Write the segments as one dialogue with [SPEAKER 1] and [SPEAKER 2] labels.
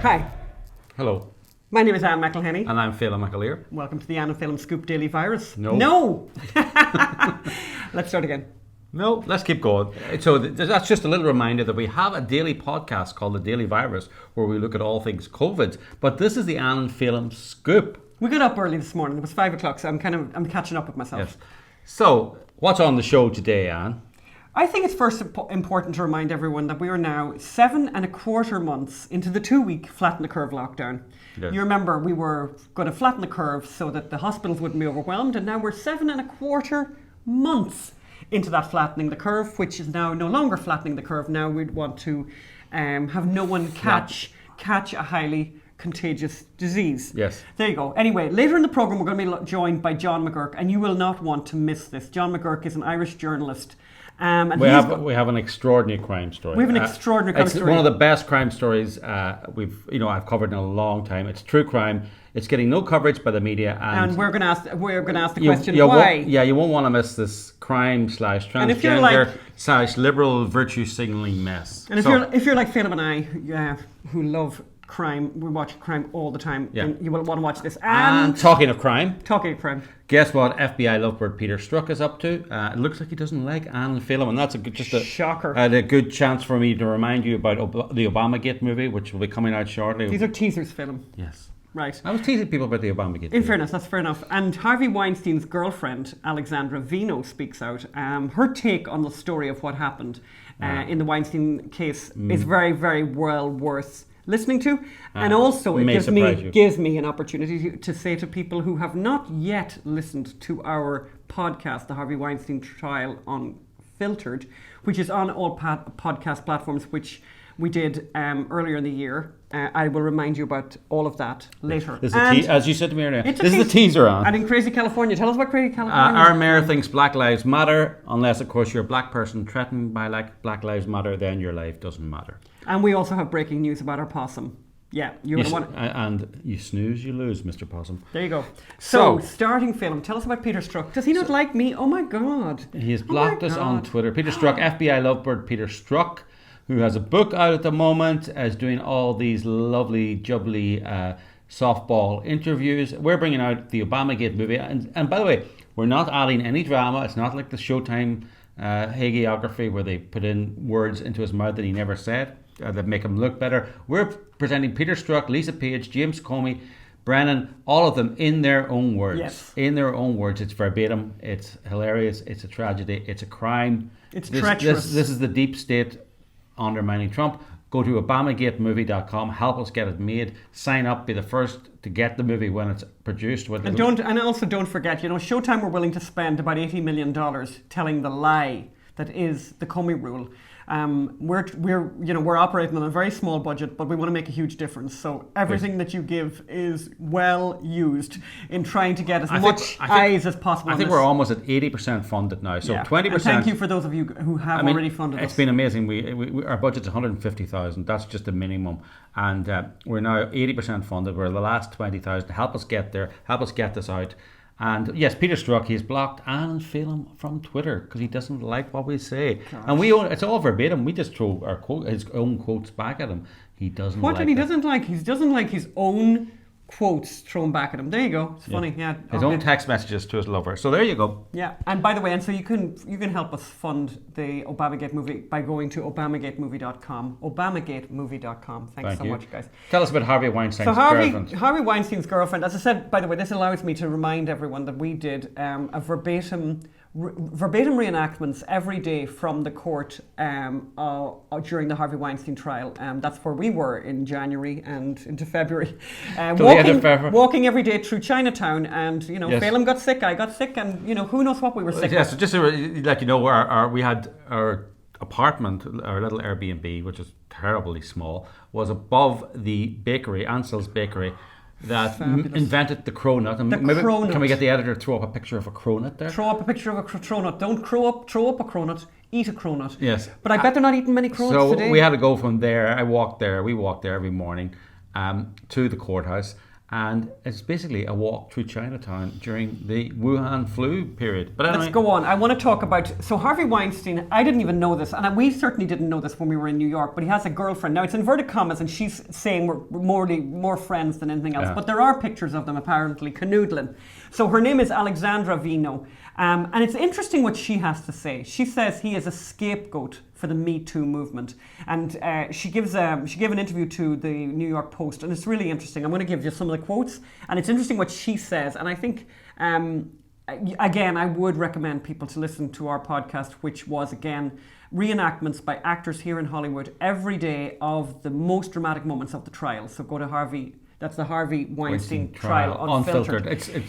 [SPEAKER 1] Hi,
[SPEAKER 2] Hello,
[SPEAKER 1] my name is Anne McElhenney.
[SPEAKER 2] and I'm Phelan McAleer.
[SPEAKER 1] Welcome to the Anne and Phelan Scoop Daily Virus.
[SPEAKER 2] No.
[SPEAKER 1] Let's start again.
[SPEAKER 2] No, let's keep going. So that's just a little reminder that we have a daily podcast called The Daily Virus where we look at all things COVID. But this is the Anne and Phelan Scoop.
[SPEAKER 1] We got up early this morning. It was 5 o'clock, so I'm catching up with myself.
[SPEAKER 2] Yes. So, what's on the show today, Anne?
[SPEAKER 1] I think it's first important to remind everyone that we are now 7.25 months into the 2-week flatten the curve lockdown.
[SPEAKER 2] Yes.
[SPEAKER 1] You remember we were going to flatten the curve so that the hospitals wouldn't be overwhelmed, and now we're 7.25 months into that flattening the curve, which is now no longer flattening the curve. Now we'd want to have no one catch a highly contagious disease.
[SPEAKER 2] Yes.
[SPEAKER 1] There you go. Anyway, later in the programme we're going to be joined by John McGuirk, and you will not want to miss this. John McGuirk is an Irish journalist. And
[SPEAKER 2] We have an extraordinary crime story.
[SPEAKER 1] We have an extraordinary crime
[SPEAKER 2] it's
[SPEAKER 1] story.
[SPEAKER 2] One of the best crime stories I've covered in a long time. It's true crime. It's getting no coverage by the media,
[SPEAKER 1] and we're going to ask the question why.
[SPEAKER 2] You won't want to miss this crime/transgender/ liberal virtue signaling mess.
[SPEAKER 1] And if you're like Phelan and I, who love crime, we watch crime all the time.
[SPEAKER 2] Yeah.
[SPEAKER 1] And you will want to watch this.
[SPEAKER 2] And talking of crime,
[SPEAKER 1] guess
[SPEAKER 2] what FBI lovebird Peter Strzok is up to? It looks like he doesn't like Anne and Phelan, and that's just a
[SPEAKER 1] shocker.
[SPEAKER 2] A good chance for me to remind you about the Obamagate movie, which will be coming out shortly.
[SPEAKER 1] These are teasers, Phelan.
[SPEAKER 2] Yes.
[SPEAKER 1] Right.
[SPEAKER 2] I was teasing people about the Obamagate.
[SPEAKER 1] In fairness, that's fair enough. And Harvey Weinstein's girlfriend, Alexandra Vino, speaks out. Her take on the story of what happened in the Weinstein case is very, very well worth listening to. And also it gives me an opportunity to say to people who have not yet listened to our podcast, The Harvey Weinstein Trial Unfiltered, which is on all podcast platforms, which we did earlier in the year. I will remind you about all of that later.
[SPEAKER 2] As you said to me earlier, this is the teaser on.
[SPEAKER 1] And in Crazy California, tell us about Crazy California.
[SPEAKER 2] Our mayor thinks Black Lives Matter, unless, of course, you're a black person threatened by Black Lives Matter, then your life doesn't matter.
[SPEAKER 1] And we also have breaking news about our possum. Yeah,
[SPEAKER 2] and you snooze, you lose, Mr. Possum.
[SPEAKER 1] There you go. So starting film, tell us about Peter Strzok. Does he not like me? Oh my God.
[SPEAKER 2] He has blocked us on Twitter. Peter Strzok, FBI lovebird Peter Strzok, who has a book out at the moment, is doing all these lovely, jubbly softball interviews. We're bringing out the Obamagate movie. And by the way, we're not adding any drama. It's not like the Showtime hagiography where they put in words into his mouth that he never said that make him look better. We're presenting Peter Strzok, Lisa Page, James Comey, Brennan, all of them in their own words.
[SPEAKER 1] Yes.
[SPEAKER 2] In their own words. It's verbatim. It's hilarious. It's a tragedy. It's a crime.
[SPEAKER 1] It's treacherous.
[SPEAKER 2] This is the deep state undermining Trump. Go to obamagatemovie.com, help us get it made, sign up, be the first to get the movie when it's produced.
[SPEAKER 1] And also don't forget, Showtime were willing to spend about $80 million telling the lie that is the Comey rule. We're operating on a very small budget, but we want to make a huge difference. So everything that you give is well used in trying to get as much eyes as possible.
[SPEAKER 2] I think we're almost at 80% funded now. So 20%.
[SPEAKER 1] And thank you for those of you who have already funded us.
[SPEAKER 2] It's been amazing. We our budget's $150,000. That's just the minimum, and we're now 80% funded. We're the last 20,000. Help us get there. Help us get this out. And yes, Peter Strzok, he's blocked Anne and Phelan from Twitter because he doesn't like what we say. Gosh. And it's all verbatim. We just throw his own quotes back at him. He doesn't like
[SPEAKER 1] he doesn't like? He doesn't like his own quotes thrown back at him. There you go. It's funny. Yeah.
[SPEAKER 2] His own text messages to his lover. So there you go.
[SPEAKER 1] Yeah. And by the way, so you can help us fund the Obamagate movie by going to obamagatemovie.com. Obamagatemovie.com. Thanks so much, guys.
[SPEAKER 2] Tell us about Harvey Weinstein's girlfriend.
[SPEAKER 1] Harvey Weinstein's girlfriend. As I said, by the way, this allows me to remind everyone that we did a verbatim reenactments every day from the court during the Harvey Weinstein trial. That's where we were in January and into February. Walking every day through Chinatown, and Phelan got sick, I got sick, and who knows what we were sick of.
[SPEAKER 2] So just to let you know, we had our apartment, our little Airbnb, which is terribly small, was above the bakery, Ansell's Bakery, that invented the cronut.
[SPEAKER 1] Cronut.
[SPEAKER 2] Can we get the editor to throw up a picture of a cronut there?
[SPEAKER 1] Throw up a picture of a cronut. Don't throw up a cronut. Eat a cronut.
[SPEAKER 2] Yes.
[SPEAKER 1] But I bet they're not eating many cronuts today.
[SPEAKER 2] So we had to go from there. We walked there every morning to the courthouse. And it's basically a walk through Chinatown during the Wuhan flu period. But anyway,
[SPEAKER 1] let's go on. I want to talk about... So Harvey Weinstein, I didn't even know this, and we certainly didn't know this when we were in New York, but he has a girlfriend. Now, it's inverted commas, and she's saying we're more friends than anything else. But there are pictures of them, apparently, canoodling. So her name is Alexandra Vino. And it's interesting what she has to say. She says he is a scapegoat for the Me Too movement. And she gave an interview to the New York Post, and it's really interesting. I'm going to give you some of the quotes, and it's interesting what she says. And I think, again, I would recommend people to listen to our podcast, which was, again, reenactments by actors here in Hollywood every day of the most dramatic moments of the trial. So go to Harvey... That's the Harvey Weinstein trial, unfiltered.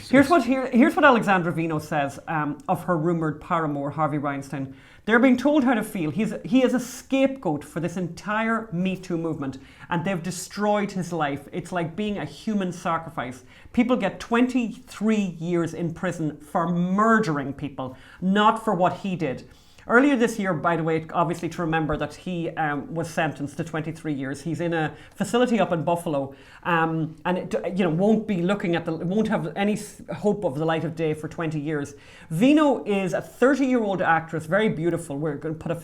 [SPEAKER 1] Here's what Alexandra Vino says of her rumoured paramour, Harvey Weinstein. They're being told how to feel. He is a scapegoat for this entire Me Too movement, and they've destroyed his life. It's like being a human sacrifice. People get 23 years in prison for murdering people, not for what he did. Earlier this year, by the way, obviously to remember that he was sentenced to 23 years. He's in a facility up in Buffalo, and won't have any hope of the light of day for 20 years. Vino is a 30-year-old actress, very beautiful. We're going to put a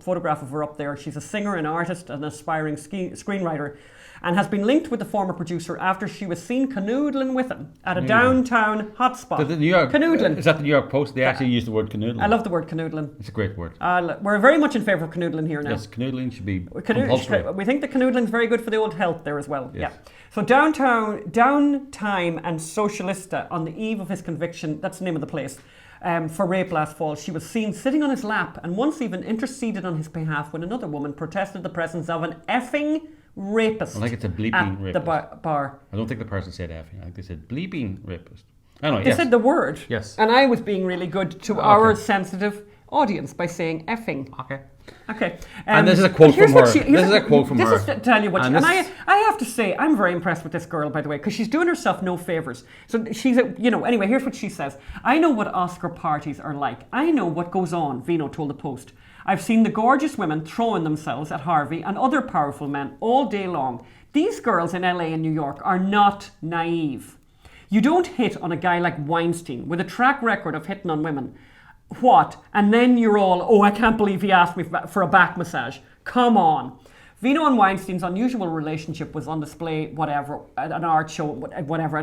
[SPEAKER 1] photograph of her up there. She's a singer, an artist, an aspiring screenwriter, and has been linked with the former producer after she was seen canoodling with him at a downtown hotspot.
[SPEAKER 2] Canoodling. Is that the New York Post? They actually use the word canoodling.
[SPEAKER 1] I love the word canoodling.
[SPEAKER 2] It's a great word.
[SPEAKER 1] We're very much in favour of canoodling here now.
[SPEAKER 2] Yes, canoodling should be compulsory.
[SPEAKER 1] We think that canoodling is very good for the old health there as well.
[SPEAKER 2] Yes.
[SPEAKER 1] Yeah. So Downtime and Socialista, on the eve of his conviction, that's the name of the place, for rape last fall, she was seen sitting on his lap and once even interceded on his behalf when another woman protested the presence of an effing rapist.
[SPEAKER 2] I think it's a bleeping rapist.
[SPEAKER 1] The bar.
[SPEAKER 2] I don't think the person said effing. I think they said bleeping rapist. Anyway,
[SPEAKER 1] they said the word.
[SPEAKER 2] Yes.
[SPEAKER 1] And I was being really good to our sensitive audience by saying effing. Okay.
[SPEAKER 2] And this is a quote from her. This is a quote from her.
[SPEAKER 1] This is to tell you what I have to say, I'm very impressed with this girl, by the way, because she's doing herself no favours. So she's, anyway, here's what she says. I know what Oscar parties are like. I know what goes on, Vino told the Post. I've seen the gorgeous women throwing themselves at Harvey and other powerful men all day long. These girls in LA and New York are not naive. You don't hit on a guy like Weinstein with a track record of hitting on women. What? And then you're all, I can't believe he asked me for a back massage. Come on. Vino and Weinstein's unusual relationship was on display, whatever, at an art show, whatever.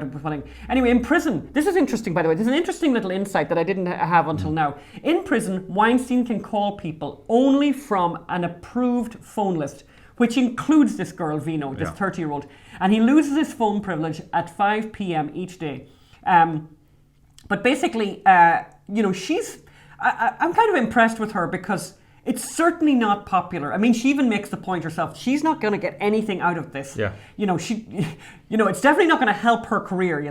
[SPEAKER 1] Anyway, in prison, this is interesting, by the way. There's an interesting little insight that I didn't have until now. In prison, Weinstein can call people only from an approved phone list, which includes this girl, Vino, this 30-year-old. And he loses his phone privilege at 5 p.m. each day. But basically, she's... I'm kind of impressed with her because it's certainly not popular. I mean, she even makes the point herself. She's not going to get anything out of this. Yeah. It's definitely not going to help her career,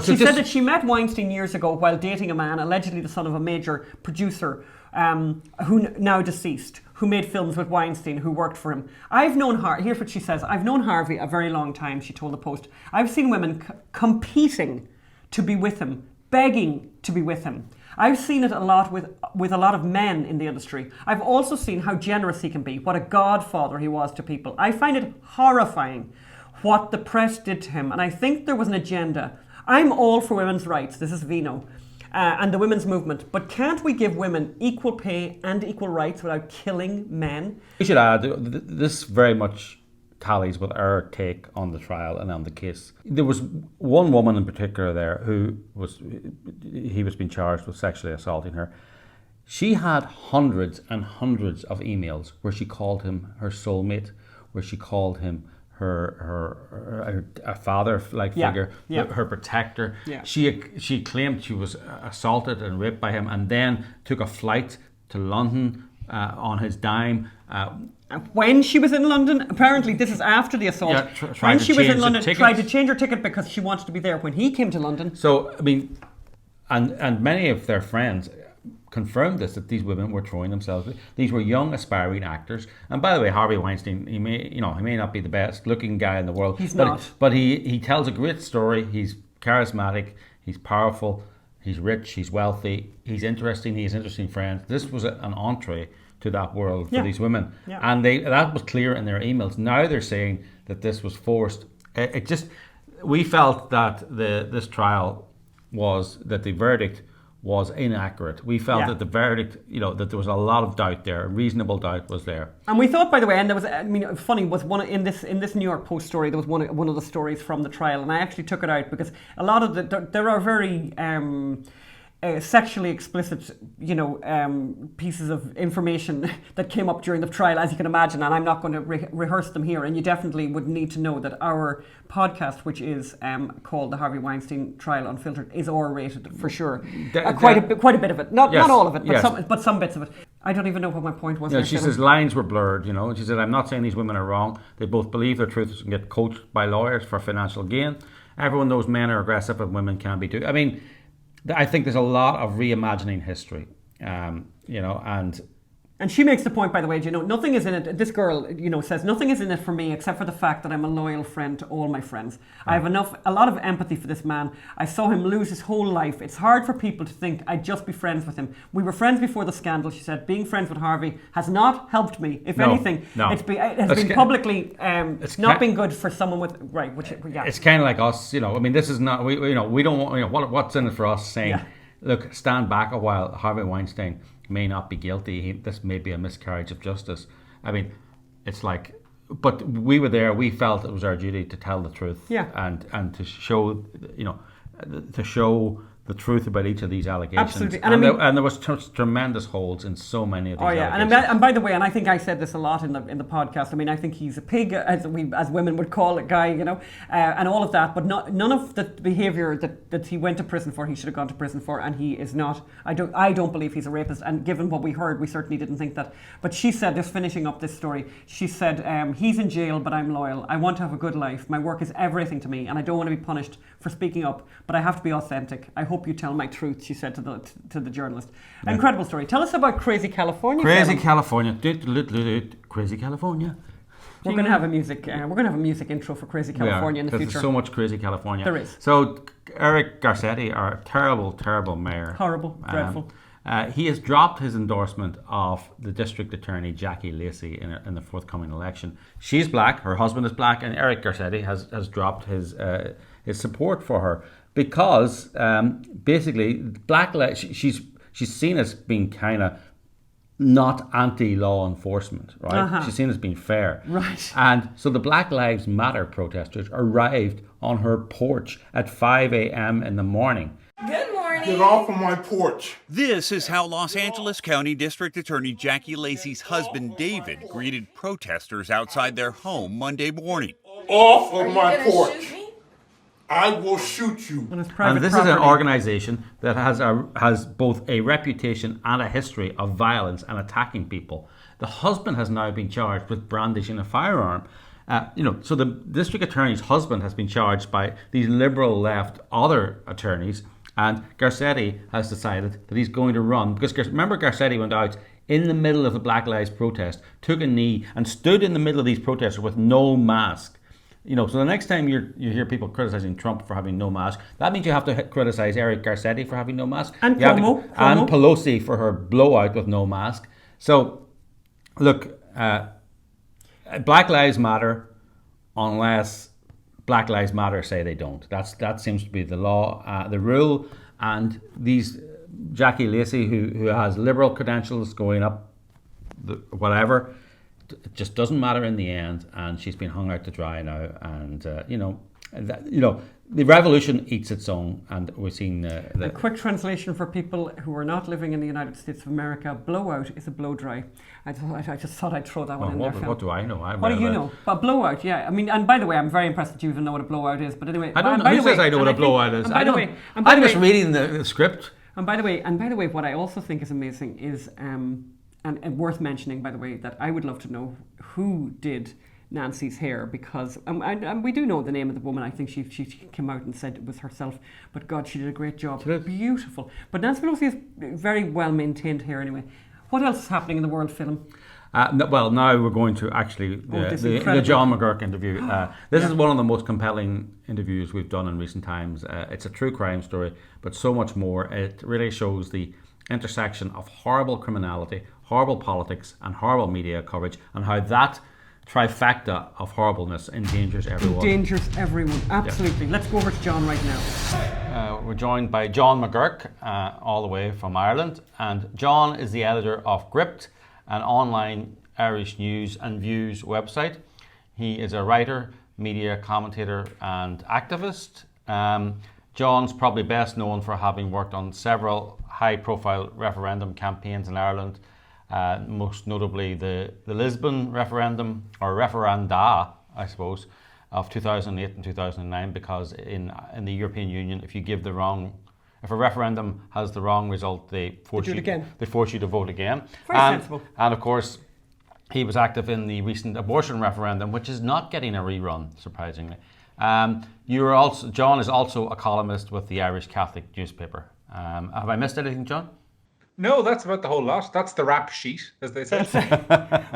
[SPEAKER 1] She said that she met Weinstein years ago while dating a man, allegedly the son of a major producer, who now deceased, who made films with Weinstein, who worked for him. I've known Harvey, here's what she says. I've known Harvey a very long time, she told the Post. I've seen women competing to be with him, begging to be with him. I've seen it a lot with a lot of men in the industry. I've also seen how generous he can be, what a godfather he was to people. I find it horrifying what the press did to him, and I think there was an agenda. I'm all for women's rights, this is Vino, and the women's movement, but can't we give women equal pay and equal rights without killing men?
[SPEAKER 2] We should add, this very much tallies with our take on the trial and on the case. There was one woman in particular there he was being charged with sexually assaulting her. She had hundreds and hundreds of emails where she called him her soulmate, where she called him her father-like figure, her protector. Yeah. She claimed she was assaulted and raped by him, and then took a flight to London on his dime.
[SPEAKER 1] When she was in London, apparently this is after the assault.
[SPEAKER 2] Yeah,
[SPEAKER 1] when she was in London, tried to change her ticket because she wanted to be there when he came to London.
[SPEAKER 2] So, I mean, and many of their friends confirmed this, that these women were throwing themselves. These were young, aspiring actors. And by the way, Harvey Weinstein, he may not be the best looking guy in the world.
[SPEAKER 1] He's not.
[SPEAKER 2] But he tells a great story. He's charismatic. He's powerful. He's rich. He's wealthy. He's interesting. He has interesting friends. This was an entree to that world for these women. Yeah. And that was clear in their emails. Now they're saying that this was forced. we felt that this trial that the verdict was inaccurate. We felt that the verdict, that there was a lot of doubt there, reasonable doubt was there.
[SPEAKER 1] And we thought, by the way, and there was, funny was in this New York Post story, there was one of the stories from the trial, and I actually took it out because a lot of there are very sexually explicit, pieces of information that came up during the trial, as you can imagine, and I'm not going to rehearse them here. And you definitely would need to know that our podcast, which is called the Harvey Weinstein Trial Unfiltered, is R-rated for sure. Quite a bit of it, not all of it, but some bits of it. I don't even know what my point was.
[SPEAKER 2] Yeah, she says lines were blurred, and she said, I'm not saying these women are wrong. They both believe their truths and get coached by lawyers for financial gain. Everyone knows men are aggressive and women can be too. I mean, I think there's a lot of reimagining history, and she makes the point, by the way, nothing is in it. This girl, says nothing is in it for me except for the fact that I'm a loyal friend to all my friends. I have a lot of empathy for this man. I saw him lose his whole life. It's hard for people to think I'd just be friends with him. We were friends before the scandal, she said. Being friends with Harvey has not helped me. If anything, it's been publicly not been good for someone with It's kind of like us, this is not we don't want what's in it for us saying, look, stand back a while. Harvey Weinstein may not be guilty. This may be a miscarriage of justice. I mean, it's like, but we were there. We felt it was our duty to tell the truth, and to show, to show the truth about each of these allegations.
[SPEAKER 1] Absolutely,
[SPEAKER 2] and there was tremendous holes in so many of these allegations.
[SPEAKER 1] And by the way, and I think I said this a lot in the podcast. I mean, I think he's a pig, as women would call it, guy, and all of that. But none of the behaviour that he went to prison for, he should have gone to prison for, and he is not. I don't believe he's a rapist. And given what we heard, we certainly didn't think that. But she said, just finishing up this story, she said, he's in jail, but I'm loyal. I want to have a good life. My work is everything to me, and I don't want to be punished for speaking up. But I have to be authentic. I hope you tell my truth, she said to the journalist. Yeah. Incredible story. Tell us about Crazy California.
[SPEAKER 2] Crazy California. Crazy California.
[SPEAKER 1] We're going to have a music intro for Crazy California in the future.
[SPEAKER 2] There's so much Crazy California.
[SPEAKER 1] There is.
[SPEAKER 2] So Eric Garcetti, our terrible mayor.
[SPEAKER 1] Horrible, dreadful.
[SPEAKER 2] He has dropped his endorsement of the district attorney Jackie Lacey in the forthcoming election. She's black, her husband is black, and Eric Garcetti has dropped his support for her because basically black she's seen as being kind of not anti-law enforcement, right?
[SPEAKER 1] Uh-huh.
[SPEAKER 2] She's seen as being fair.
[SPEAKER 1] Right.
[SPEAKER 2] And so the Black Lives Matter protesters arrived on her porch at 5 a.m. in the morning.
[SPEAKER 3] Good morning.
[SPEAKER 4] Get off of my porch.
[SPEAKER 3] This is how Los Angeles County District Attorney Jackie Lacey's husband, David, greeted protesters outside their home Monday morning.
[SPEAKER 4] Off of my porch. I will shoot you.
[SPEAKER 2] And this is an organization that has both a reputation and a history of violence and attacking people. The husband has now been charged with brandishing a firearm. So the district attorney's husband has been charged by these liberal left other attorneys, and Garcetti has decided that he's going to run because remember Garcetti went out in the middle of the Black Lives protest, took a knee, and stood in the middle of these protesters with no mask. So the next time you hear people criticizing Trump for having no mask, that means you have to criticize Eric Garcetti for having no mask.
[SPEAKER 1] And Cuomo.
[SPEAKER 2] And Pelosi for her blowout with no mask. So, look, Black Lives Matter unless Black Lives Matter say they don't. That seems to be the law, the rule. And these Jackie Lacey, who has liberal credentials going up, whatever, it just doesn't matter in the end, and she's been hung out to dry now. And the revolution eats its own, and we've seen
[SPEAKER 1] a quick translation for people who are not living in the United States of America. Blowout is a blow dry. I just thought I'd throw that one in there.
[SPEAKER 2] What do I know?
[SPEAKER 1] What do you know? But blowout, yeah. I mean, and by the way, I'm very impressed that you even know what a blowout is. But anyway,
[SPEAKER 2] I don't know. Who says I know what a blowout is? I'm just reading the script.
[SPEAKER 1] And by the way, what I also think is amazing is and worth mentioning, by the way, that I would love to know who did Nancy's hair, because and we do know the name of the woman. I think she came out and said it was herself, but God, she did a great job. Beautiful. But Nancy Pelosi has very well maintained hair anyway. What else is happening in the world, film?
[SPEAKER 2] Well, now we're going to actually the John McGuirk interview. This is one of the most compelling interviews we've done in recent times. It's a true crime story, but so much more. It really shows the intersection of horrible criminality, horrible politics, and horrible media coverage, and how that trifecta of horribleness endangers everyone.
[SPEAKER 1] Endangers everyone, absolutely. Let's go over to John right now.
[SPEAKER 2] We're joined by John McGuirk, all the way from Ireland. And John is the editor of Gript, an online Irish news and views website. He is a writer, media commentator and activist. John's probably best known for having worked on several high-profile referendum campaigns in Ireland, most notably the Lisbon referendum, or referenda, I suppose, of 2008 and 2009, because in the European Union, if a referendum has the wrong result, they force you to vote again.
[SPEAKER 1] Very sensible.
[SPEAKER 2] And of course, he was active in the recent abortion referendum, which is not getting a rerun, surprisingly. John is also a columnist with the Irish Catholic newspaper. Have I missed anything, John?
[SPEAKER 5] No, that's about the whole lot. That's the rap sheet, as they say.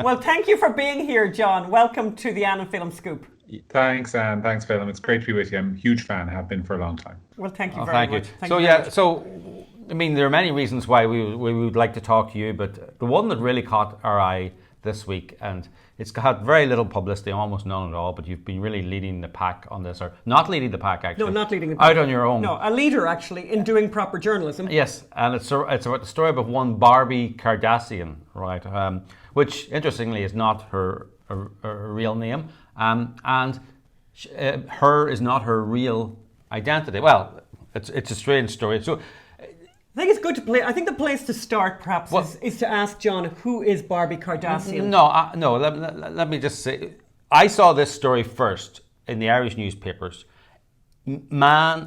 [SPEAKER 1] Well, thank you for being here, John. Welcome to the Ann and Phelim Scoop.
[SPEAKER 5] Thanks, Anne. Thanks, Phelim. It's great to be with you. I'm a huge fan, have been for a long time.
[SPEAKER 1] Well, thank you very much.
[SPEAKER 2] I mean, there are many reasons why we would like to talk to you, but the one that really caught our eye this week, and it's had very little publicity, almost none at all, but you've been really leading the pack on this, or not leading the pack, actually.
[SPEAKER 1] No, not leading the pack.
[SPEAKER 2] Out on your own.
[SPEAKER 1] No, a leader, actually, in doing proper journalism.
[SPEAKER 2] Yes, and it's about the story of one Barbie Kardashian, right? Which, interestingly, is not her real name, and her is not her real identity. Well, it's a strange story. So
[SPEAKER 1] I think it's good to play. I think the place to start, perhaps, is to ask John, who is Barbie Kardashian?
[SPEAKER 2] No. Let me just say, I saw this story first in the Irish newspapers. Female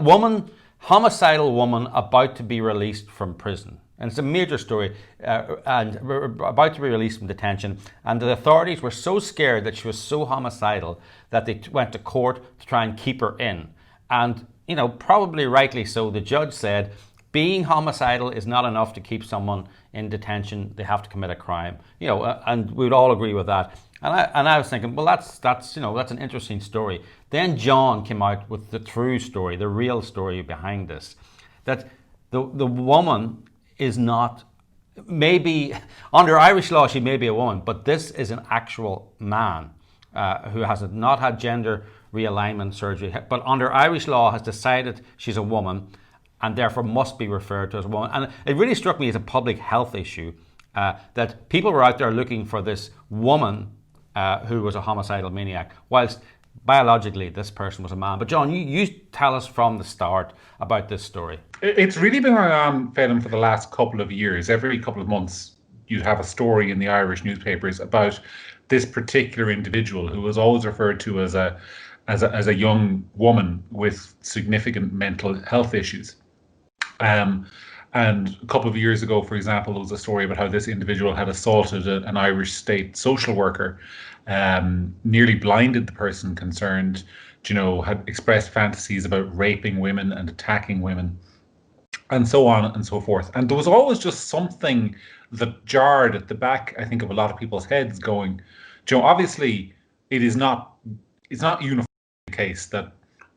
[SPEAKER 2] woman, homicidal woman about to be released from prison. And it's a major story, and about to be released from detention. And the authorities were so scared that she was so homicidal that they went to court to try and keep her in. And probably rightly so, the judge said, being homicidal is not enough to keep someone in detention. They have to commit a crime. And we would all agree with that. And I was thinking, well, that's an interesting story. Then John came out with the true story, the real story behind this, that the woman is not, maybe under Irish law she may be a woman, but this is an actual man who has not had gender realignment surgery, but under Irish law has decided she's a woman and therefore must be referred to as a woman. And it really struck me as a public health issue that people were out there looking for this woman who was a homicidal maniac, whilst biologically this person was a man. But John, you tell us from the start about this story.
[SPEAKER 5] It's really been going on, Phelim, for the last couple of years. Every couple of months you'd have a story in the Irish newspapers about this particular individual who was always referred to as a young woman with significant mental health issues. And a couple of years ago, for example, there was a story about how this individual had assaulted an Irish state social worker, nearly blinded the person concerned, had expressed fantasies about raping women and attacking women, and so on and so forth. And there was always just something that jarred at the back, I think, of a lot of people's heads going, obviously it's not uniform the case that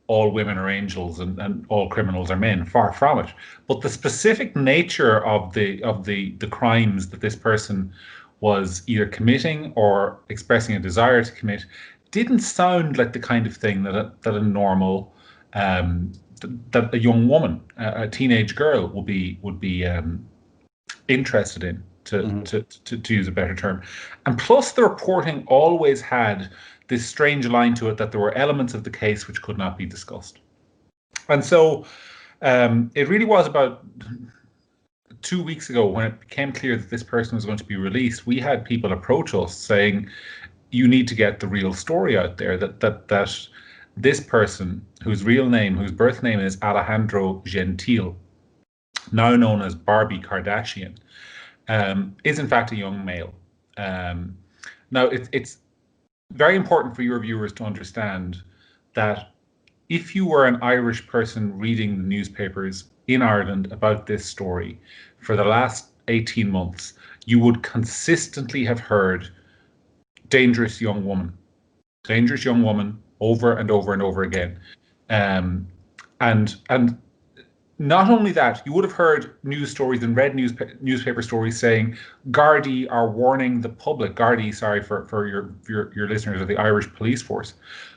[SPEAKER 5] all women are angels and all criminals are men, far from it. But the specific nature of the crimes that this person was either committing or expressing a desire to commit didn't sound like the kind of thing that a normal that a young woman, a teenage girl, would be interested in, to use a better term. And plus, the reporting always had this strange line to it that there were elements of the case which could not be discussed. And so it really was about 2 weeks ago, when it became clear that this person was going to be released, we had people approach us saying, you need to get the real story out there, that this person, whose birth name is Alejandro Gentil, now known as Barbie Kardashian, is in fact a young male. Now, it's very important for your viewers to understand that if you were an Irish person reading the newspapers in Ireland about this story for the last 18 months, you would consistently have heard dangerous young woman over and over and over again. And not only that, you would have heard news stories and read newspaper stories saying Gardaí are warning the public. Gardaí, sorry for your listeners, are the Irish police force.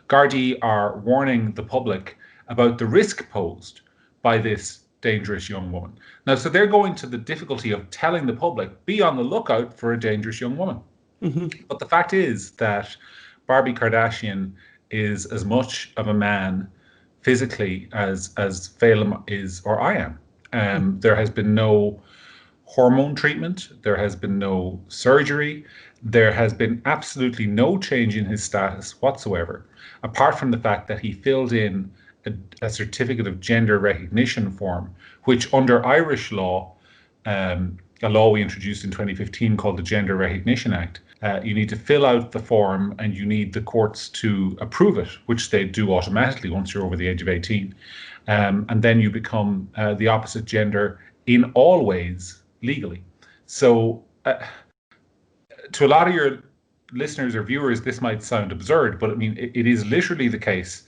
[SPEAKER 5] Gardaí are warning the public about the risk posed by this dangerous young woman. Now, so they're going to the difficulty of telling the public, be on the lookout for a dangerous young woman. Mm-hmm. But the fact is that Barbie Kardashian is as much of a man physically as Phelim is, or I am. There has been no hormone treatment. There has been no surgery. There has been absolutely no change in his status whatsoever, apart from the fact that he filled in a certificate of gender recognition form, which under Irish law, a law we introduced in 2015 called the Gender Recognition Act, you need to fill out the form and you need the courts to approve it, which they do automatically once you're over the age of 18. And then you become the opposite gender in all ways legally. So to a lot of your listeners or viewers, this might sound absurd, but I mean, it is literally the case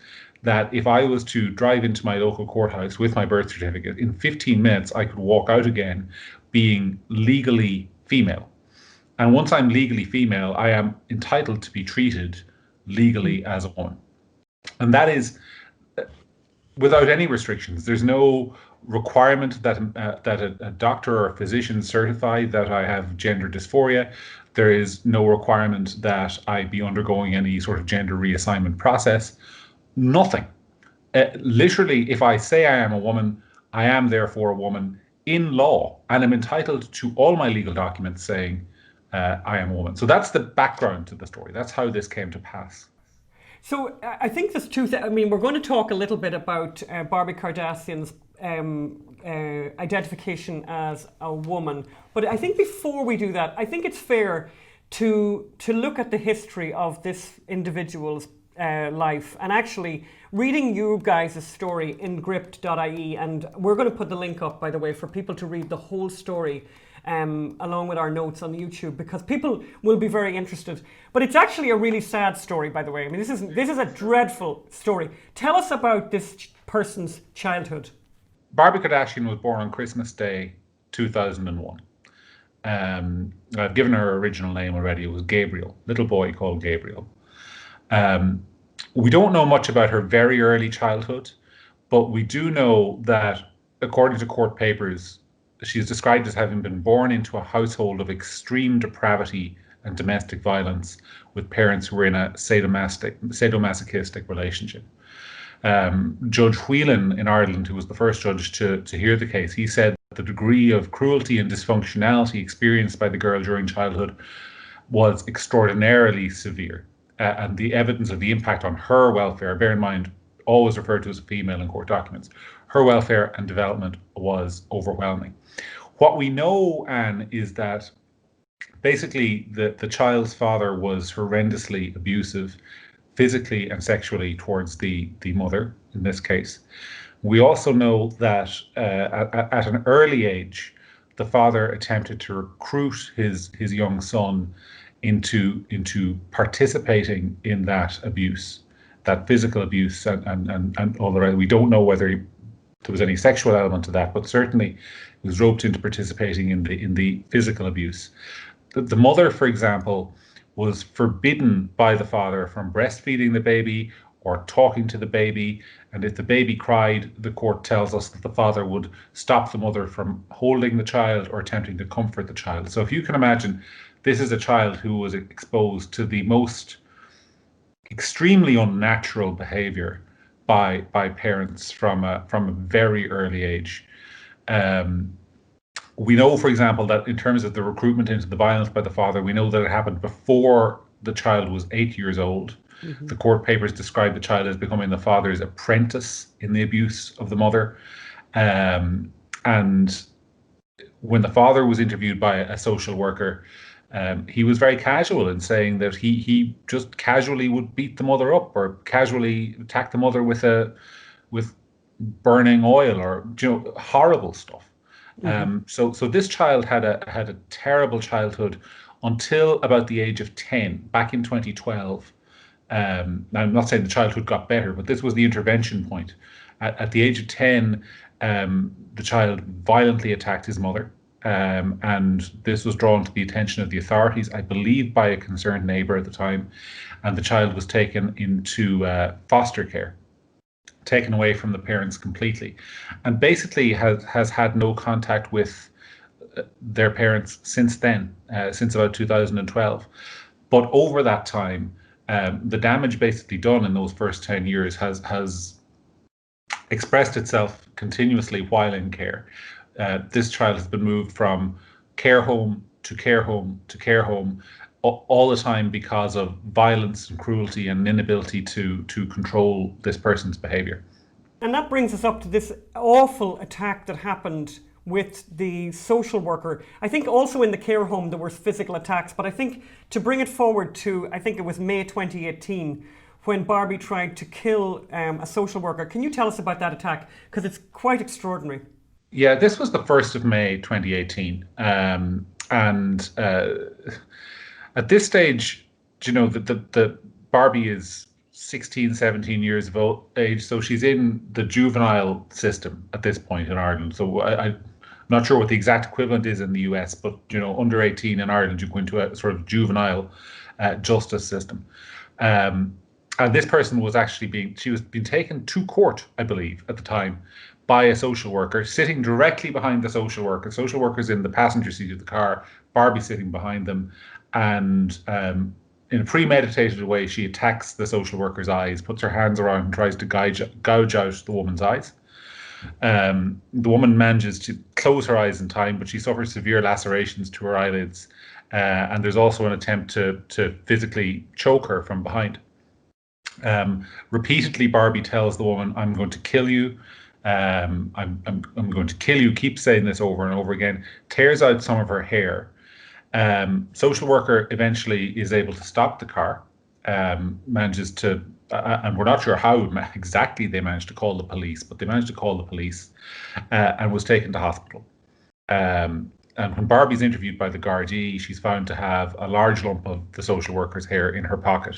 [SPEAKER 5] that if I was to drive into my local courthouse with my birth certificate, in 15 minutes, I could walk out again being legally female. And once I'm legally female, I am entitled to be treated legally as a woman. And that is without any restrictions. There's no requirement that a doctor or a physician certify that I have gender dysphoria. There is no requirement that I be undergoing any sort of gender reassignment process. Nothing. Literally, if I say I am a woman, I am therefore a woman in law, and I'm entitled to all my legal documents saying I am a woman. So that's the background to the story. That's how this came to pass.
[SPEAKER 1] So I think there's two things. I mean, we're going to talk a little bit about Barbie Kardashian's identification as a woman. But I think before we do that, I think it's fair to look at the history of this individual's life, and actually reading you guys' story in gript.ie, and we're going to put the link up, by the way, for people to read the whole story along with our notes on YouTube, because people will be very interested. But it's actually a really sad story, by the way. I mean, this is a dreadful story. Tell us about this person's childhood.
[SPEAKER 5] Barbie Kardashian was born on Christmas Day 2001. I've given her original name already. It was Gabriel, little boy called Gabriel. We don't know much about her very early childhood, but we do know that, according to court papers, she is described as having been born into a household of extreme depravity and domestic violence with parents who were in a sadomasochistic relationship. Judge Whelan in Ireland, who was the first judge to hear the case, he said the degree of cruelty and dysfunctionality experienced by the girl during childhood was extraordinarily severe. And the evidence of the impact on her welfare, bear in mind, always referred to as a female in court documents, her welfare and development was overwhelming. What we know, Anne, is that basically the child's father was horrendously abusive, physically and sexually, towards the mother in this case. We also know that at an early age, the father attempted to recruit his young son into participating in that abuse, that physical abuse, and all the rest. We don't know whether there was any sexual element to that, but certainly he was roped into participating in the physical abuse. The mother, for example, was forbidden by the father from breastfeeding the baby or talking to the baby. And if the baby cried, the court tells us that the father would stop the mother from holding the child or attempting to comfort the child. So if you can imagine, this is a child who was exposed to the most extremely unnatural behavior by parents from a very early age. We know, for example, that in terms of the recruitment into the violence by the father, we know that it happened before the child was 8 years old. Mm-hmm. The court papers describe the child as becoming the father's apprentice in the abuse of the mother. And when the father was interviewed by a social worker, he was very casual in saying that he just casually would beat the mother up or casually attack the mother with burning oil or horrible stuff. Mm-hmm. So this child had a terrible childhood until about the age of 10, back in 2012. Now, I'm not saying the childhood got better, but this was the intervention point. At the age of 10, The child violently attacked his mother. And this was drawn to the attention of the authorities, I believe by a concerned neighbour at the time. And the child was taken into foster care, taken away from the parents completely, and basically has had no contact with their parents since then, since about 2012. But over that time, the damage basically done in those first 10 years has expressed itself continuously while in care. This child has been moved from care home to care home to care home all the time because of violence and cruelty and inability to control this person's behaviour.
[SPEAKER 1] And that brings us up to this awful attack that happened with the social worker. I think also in the care home there were physical attacks, but I think to bring it forward to, I think it was May 2018, when Barbie tried to kill a social worker. Can you tell us about that attack? Because it's quite extraordinary.
[SPEAKER 5] Yeah, this was the 1st of May 2018. And at this stage, the Barbie is 16, 17 years of age, so she's in the juvenile system at this point in Ireland. So I'm not sure what the exact equivalent is in the US, but under 18 in Ireland, you go into a sort of juvenile justice system. And this person was actually being taken to court, I believe, at the time, by a social worker, sitting directly behind the social worker. Social worker's in the passenger seat of the car, Barbie sitting behind them, and in a premeditated way, she attacks the social worker's eyes, puts her hands around and tries to gouge out the woman's eyes. The woman manages to close her eyes in time, but she suffers severe lacerations to her eyelids. And there's also an attempt to physically choke her from behind. Repeatedly, Barbie tells the woman, "I'm going to kill you. I'm going to kill you." Keeps saying this over and over again. Tears out some of her hair. Social worker eventually is able to stop the car. Manages to, and we're not sure how exactly they managed to call the police, but they managed to call the police, and was taken to hospital. And when Barbie's interviewed by the Gardaí, she's found to have a large lump of the social worker's hair in her pocket.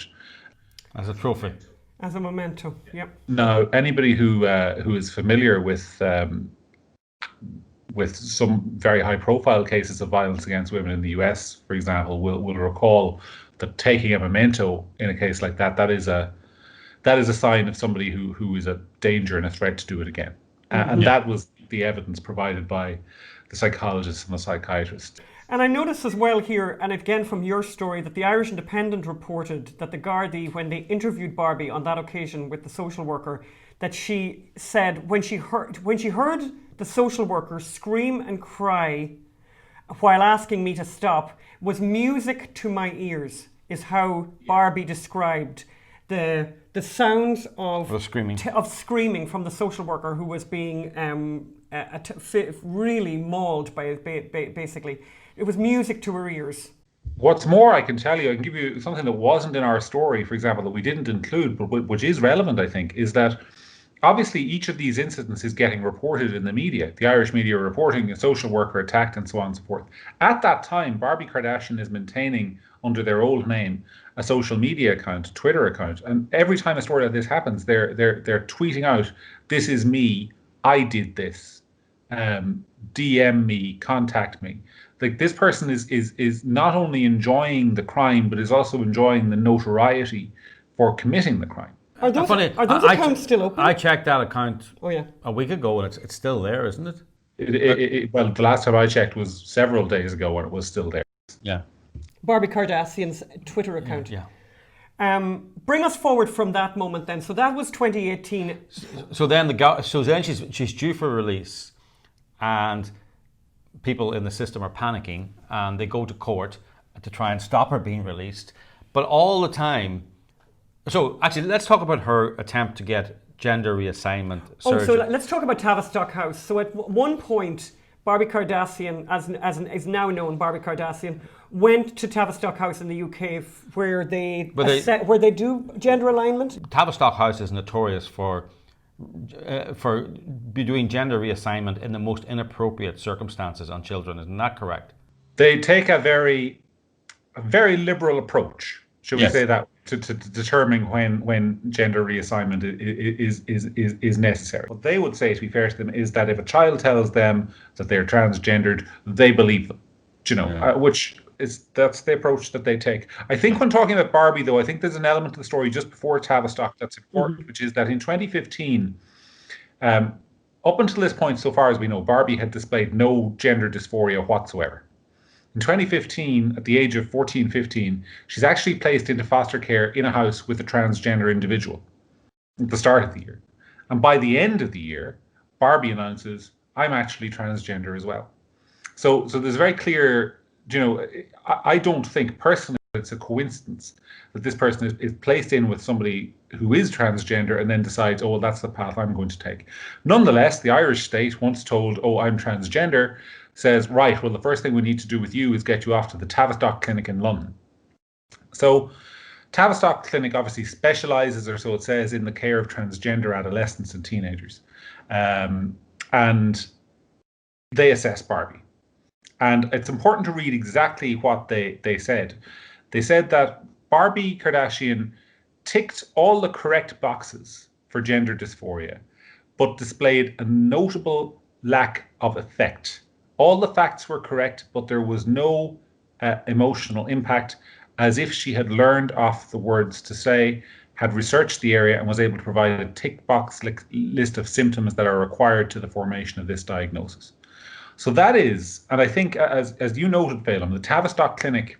[SPEAKER 2] As a trophy.
[SPEAKER 1] As a memento, yep.
[SPEAKER 5] Now, anybody who is familiar with some very high-profile cases of violence against women in the US, for example, will recall that taking a memento in a case like that is a sign of somebody who is a danger and a threat to do it again. And that was the evidence provided by the psychologist and the psychiatrist.
[SPEAKER 1] And I noticed as well here, and again from your story, that the Irish Independent reported that the Gardaí, when they interviewed Barbie on that occasion with the social worker, that she said when she heard the social worker scream and cry while asking me to stop, was music to my ears, is how Barbie described the sounds of screaming from the social worker who was being really mauled by basically. It was music to her ears.
[SPEAKER 5] What's more, I can tell you, I can give you something that wasn't in our story, for example, that we didn't include, but which is relevant, I think, is that obviously each of these incidents is getting reported in the media. The Irish media are reporting a social worker attacked and so on and so forth. At that time, Barbie Kardashian is maintaining, under their old name, a social media account, Twitter account. And every time a story like this happens, they're tweeting out, "This is me, I did this. DM me, contact me." Like, this person is not only enjoying the crime, but is also enjoying the notoriety for committing the crime.
[SPEAKER 1] Are those accounts still open?
[SPEAKER 2] I checked that account
[SPEAKER 1] a
[SPEAKER 2] week ago, and it's still there, isn't it?
[SPEAKER 5] Well, the last time I checked was several days ago, and it was still there.
[SPEAKER 2] Yeah.
[SPEAKER 1] Barbie Kardashian's Twitter account.
[SPEAKER 2] Yeah.
[SPEAKER 1] Bring us forward from that moment then. So that was 2018.
[SPEAKER 2] So then she's due for release, and people in the system are panicking, and they go to court to try and stop her being released. But all the time, so actually, let's talk about her attempt to get gender reassignment surgery.
[SPEAKER 1] So let's talk about Tavistock House. So at one point, Barbie Kardashian, is now known, Barbie Kardashian, went to Tavistock House in the UK where they do gender alignment.
[SPEAKER 2] Tavistock House is notorious for doing gender reassignment in the most inappropriate circumstances on children. Isn't that correct?
[SPEAKER 5] They take a very liberal approach, should we say that, to determine when gender reassignment is necessary. What they would say, to be fair to them, is that if a child tells them that they're transgendered, they believe them. That's the approach that they take. I think when talking about Barbie, though, I think there's an element of the story just before Tavistock that's important, which is that in 2015, up until this point, so far as we know, Barbie had displayed no gender dysphoria whatsoever. In 2015, at the age of 14, 15, she's actually placed into foster care in a house with a transgender individual at the start of the year. And by the end of the year, Barbie announces, I'm actually transgender as well. So there's very clear, I don't think personally it's a coincidence that this person is placed in with somebody who is transgender and then decides, oh, well, that's the path I'm going to take. Nonetheless, the Irish state, once told, oh, I'm transgender, says, right, well, the first thing we need to do with you is get you off to the Tavistock Clinic in London. So Tavistock Clinic obviously specialises, or so it says, in the care of transgender adolescents and teenagers. And they assess Barbie. And it's important to read exactly what they said. They said that Barbie Kardashian ticked all the correct boxes for gender dysphoria, but displayed a notable lack of affect. All the facts were correct, but there was no emotional impact, as if she had learned off the words to say, had researched the area, and was able to provide a tick box list of symptoms that are required to the formation of this diagnosis. So that is, and I think, as you noted, Phelim, the Tavistock Clinic,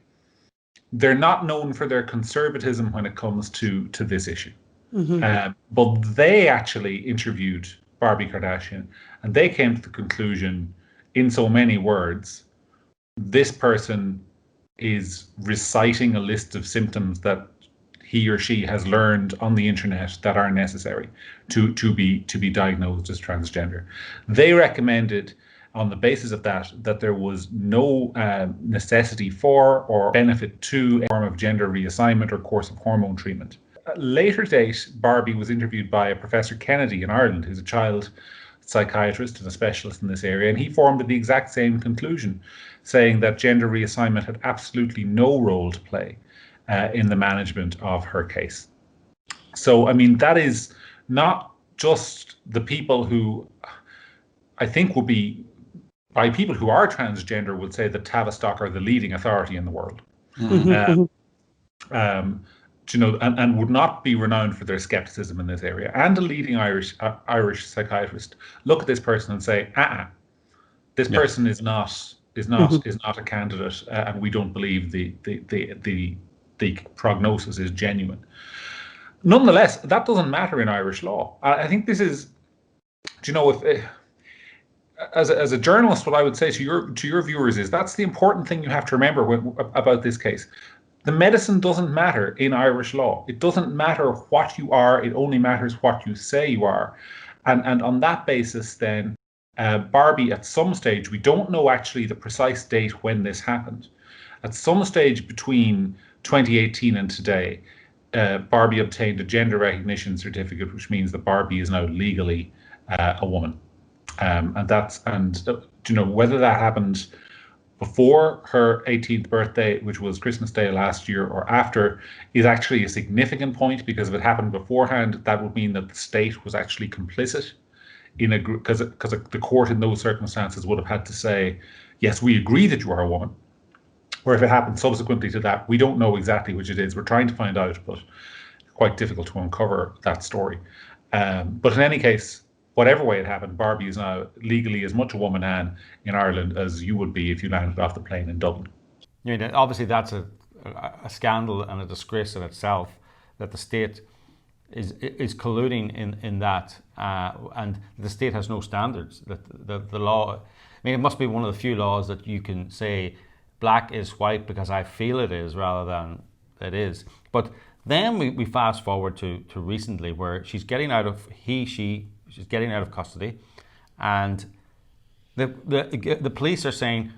[SPEAKER 5] they're not known for their conservatism when it comes to this issue. But they actually interviewed Barbie Kardashian, and they came to the conclusion, in so many words, this person is reciting a list of symptoms that he or she has learned on the internet that are necessary to be diagnosed as transgender. They recommended, on the basis of that there was no necessity for or benefit to a form of gender reassignment or course of hormone treatment. At a later date, Barbie was interviewed by a Professor Kennedy in Ireland, who's a child psychiatrist and a specialist in this area, and he formed the exact same conclusion, saying that gender reassignment had absolutely no role to play in the management of her case. So, I mean, that is not just the people who I think would be, by people who are transgender, would say that Tavistock are the leading authority in the world. And would not be renowned for their skepticism in this area. And a leading Irish psychiatrist look at this person and say, this person is not a candidate, and we don't believe the prognosis is genuine. Nonetheless, that doesn't matter in Irish law. I think this is, if as a journalist, what I would say to your viewers is that's the important thing you have to remember about this case. The medicine doesn't matter in Irish law. It doesn't matter what you are. It only matters what you say you are. And on that basis, then, Barbie, at some stage, we don't know actually the precise date when this happened. At some stage between 2018 and today, Barbie obtained a gender recognition certificate, which means that Barbie is now legally a woman. Whether that happened before her 18th birthday, which was Christmas Day last year, or after, is actually a significant point, because if it happened beforehand, that would mean that the state was actually complicit in because the court in those circumstances would have had to say, yes, we agree that you are a woman. Or if it happened subsequently to that, we don't know exactly which it is. We're trying to find out, but quite difficult to uncover that story. But in any case, whatever way it happened, Barbie is now legally as much a woman, Anne, in Ireland as you would be if you landed off the plane in Dublin.
[SPEAKER 2] Obviously, that's a scandal and a disgrace in itself, that the state is colluding in that, and the state has no standards. That the law, it must be one of the few laws that you can say black is white because I feel it is, rather than it is. But then we fast forward to recently, where she's getting out of she's getting out of custody, and the police are saying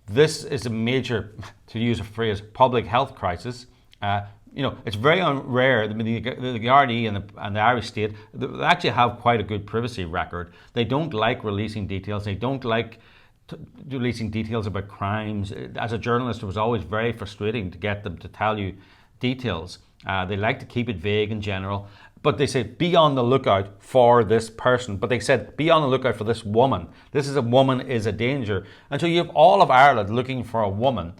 [SPEAKER 2] this is a major, to use a phrase, public health crisis. It's very rare. I mean, the RD and the Irish state, they actually have quite a good privacy record. They don't like releasing details. They don't like releasing details about crimes. As a journalist, it was always very frustrating to get them to tell you details. They like to keep it vague in general. But they said, be on the lookout for this person. But they said, be on the lookout for this woman. Woman is a danger. And so you have all of Ireland looking for a woman.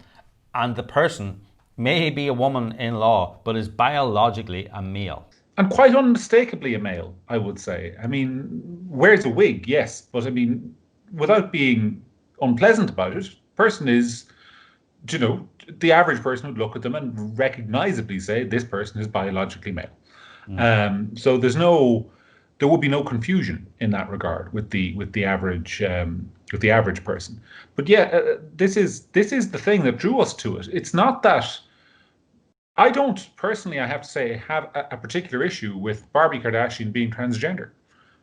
[SPEAKER 2] And the person may be a woman in law, but is biologically a male.
[SPEAKER 5] And quite unmistakably a male, I would say. I mean, wears a wig, yes. But I mean, without being unpleasant about it, person is, the average person would look at them and recognizably say, this person is biologically male. So there would be no confusion in that regard with the average person. But this is the thing that drew us to it. It's not that I don't personally, I have to say, have a particular issue with Barbie Kardashian being transgender.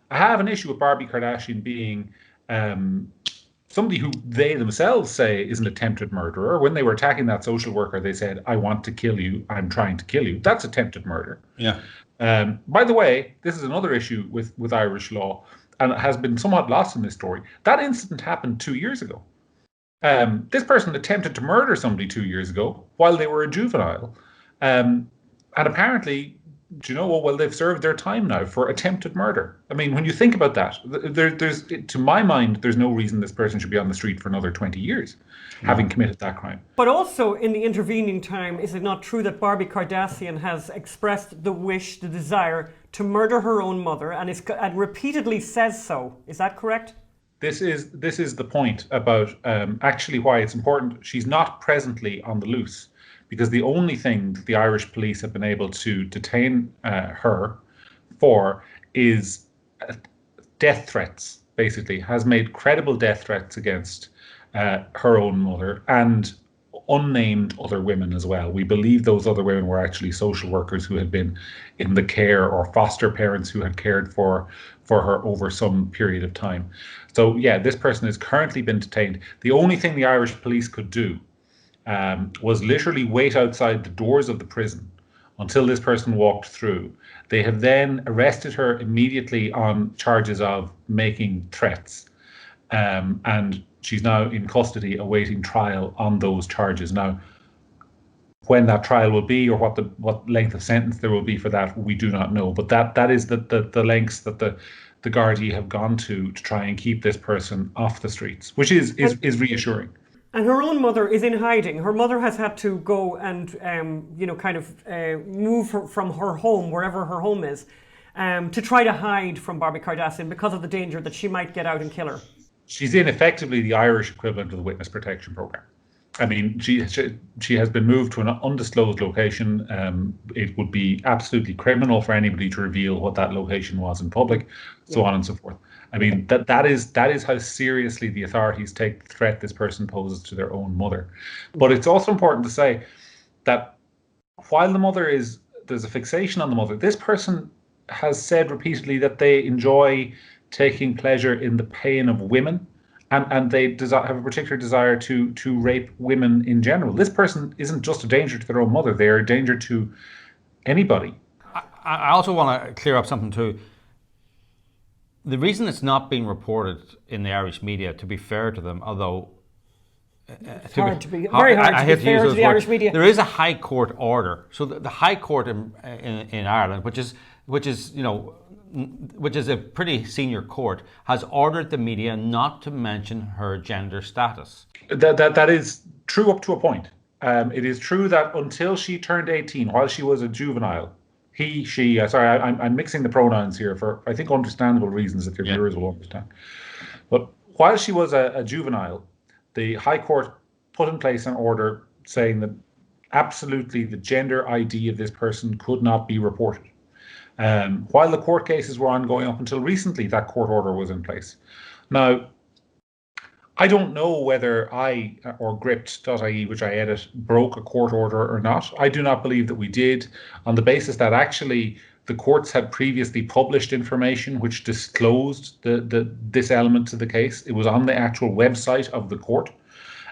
[SPEAKER 5] I have an issue with Barbie Kardashian being somebody who they themselves say is an attempted murderer. When they were attacking that social worker, they said, "I want to kill you. I'm trying to kill you." That's attempted murder.
[SPEAKER 2] Yeah.
[SPEAKER 5] By the way, this is another issue with Irish law, and it has been somewhat lost in this story. That incident happened 2 years ago. This person attempted to murder somebody 2 years ago while they were a juvenile. And apparently, they've served their time now for attempted murder. I mean, when you think about that, there's to my mind, there's no reason this person should be on the street for another 20 years, having committed that crime.
[SPEAKER 1] But also, in the intervening time, is it not true that Barbie Kardashian has expressed the wish, the desire to murder her own mother, and repeatedly says so? Is that correct?
[SPEAKER 5] This is the point about actually why it's important. She's not presently on the loose, because the only thing that the Irish police have been able to detain her for is death threats, basically, has made credible death threats against her own mother and unnamed other women as well. We believe those other women were actually social workers who had been in the care, or foster parents who had cared for her over some period of time. So this person has currently been detained. The only thing the Irish police could do was literally wait outside the doors of the prison until this person walked through. They have then arrested her immediately on charges of making threats. And she's now in custody awaiting trial on those charges. Now, when that trial will be, or what length of sentence there will be for that, we do not know. But that is the lengths that the Gardaí have gone to try and keep this person off the streets, which is reassuring.
[SPEAKER 1] And her own mother is in hiding. Her mother has had to go and, move her from her home, wherever her home is, to try to hide from Barbie Kardashian because of the danger that she might get out and kill her.
[SPEAKER 5] She's in effectively the Irish equivalent of the witness protection program. I mean, she has been moved to an undisclosed location. It would be absolutely criminal for anybody to reveal what that location was in public, so on and so forth. I mean, that is how seriously the authorities take the threat this person poses to their own mother. But it's also important to say that while there's a fixation on the mother, this person has said repeatedly that they enjoy taking pleasure in the pain of women, and they have a particular desire to rape women in general. This person isn't just a danger to their own mother, they're a danger to anybody.
[SPEAKER 2] I also want to clear up something too. The reason it's not being reported in the Irish media, to be fair to them, although
[SPEAKER 1] very hard to be fair to the Irish media.
[SPEAKER 2] There is a High Court order. So the High Court in Ireland, which is a pretty senior court, has ordered the media not to mention her gender status.
[SPEAKER 5] That is true up to a point. It is true that until she turned 18, while she was a juvenile, I'm mixing the pronouns here for, I think, understandable reasons that your viewers will understand. But while she was a juvenile, the High Court put in place an order saying that absolutely the gender ID of this person could not be reported. While the court cases were ongoing up until recently, that court order was in place. Now, I don't know whether I or Gript.ie, which I edit, broke a court order or not. I do not believe that we did, on the basis that actually the courts had previously published information which disclosed this element to the case. It was on the actual website of the court.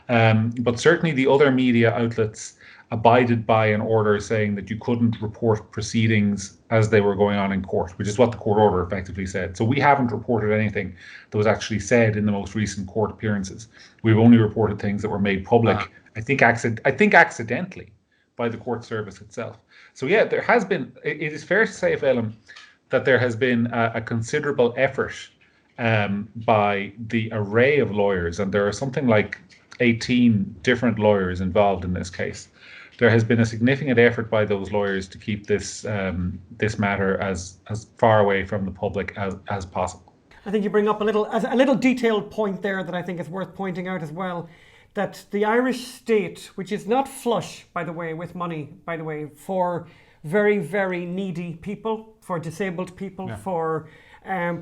[SPEAKER 5] But certainly the other media outlets abided by an order saying that you couldn't report proceedings as they were going on in court, which is what the court order effectively said. So we haven't reported anything that was actually said in the most recent court appearances. We've only reported things that were made public, I think accidentally, by the court service itself. So yeah, there has been, it is fair to say, Phelim, that there has been a considerable effort by the array of lawyers, and there are something like 18 different lawyers involved in this case. There has been a significant effort by those lawyers to keep this this matter as far away from the public as possible.
[SPEAKER 1] I think you bring up a little detailed point there that I think is worth pointing out as well, that the Irish state, which is not flush, by the way, with money, by the way, for very, very needy people, for disabled people, for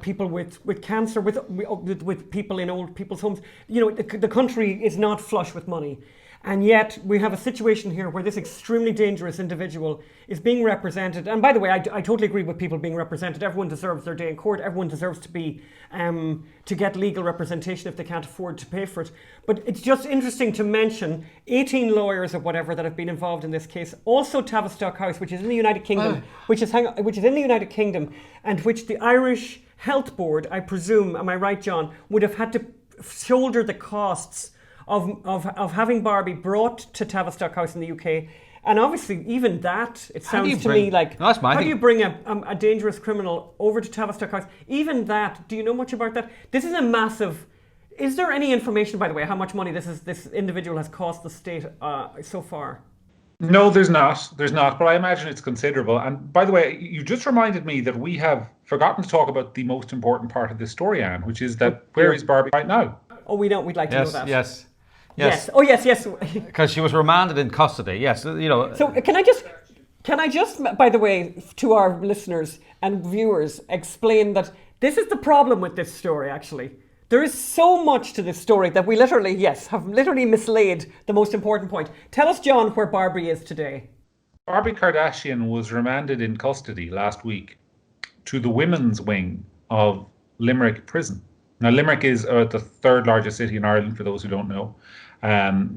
[SPEAKER 1] people with cancer, with people in old people's homes. You know, the country is not flush with money. And yet we have a situation here where this extremely dangerous individual is being represented. And by the way, I totally agree with people being represented. Everyone deserves their day in court. Everyone deserves to be to get legal representation if they can't afford to pay for it. But it's just interesting to mention 18 lawyers or whatever that have been involved in this case. Also Tavistock House, which is in the United Kingdom, which is in the United Kingdom, and which the Irish Health Board, I presume, am I right, John, would have had to shoulder the costs of having Barbie brought to Tavistock House in the UK. And obviously, even that, it sounds to me like, how do you bring a dangerous criminal over to Tavistock House? Even that, do you know much about that? This is a massive... Is there any information, by the way, how much money this individual has cost the state so far?
[SPEAKER 5] No, there's not. There's not, but I imagine it's considerable. And by the way, you just reminded me that we have forgotten to talk about the most important part of this story, Anne, which is that where is Barbie right now?
[SPEAKER 1] Oh, we don't. We'd like to know that.
[SPEAKER 2] Yes.
[SPEAKER 1] Oh, yes.
[SPEAKER 2] Because she was remanded in custody. Yes, you know.
[SPEAKER 1] So can I just, by the way, to our listeners and viewers, explain that this is the problem with this story, actually. There is so much to this story that we have literally mislaid the most important point. Tell us, John, where Barbie is today.
[SPEAKER 5] Barbie Kardashian was remanded in custody last week to the women's wing of Limerick Prison. Now, Limerick is the third largest city in Ireland, for those who don't know.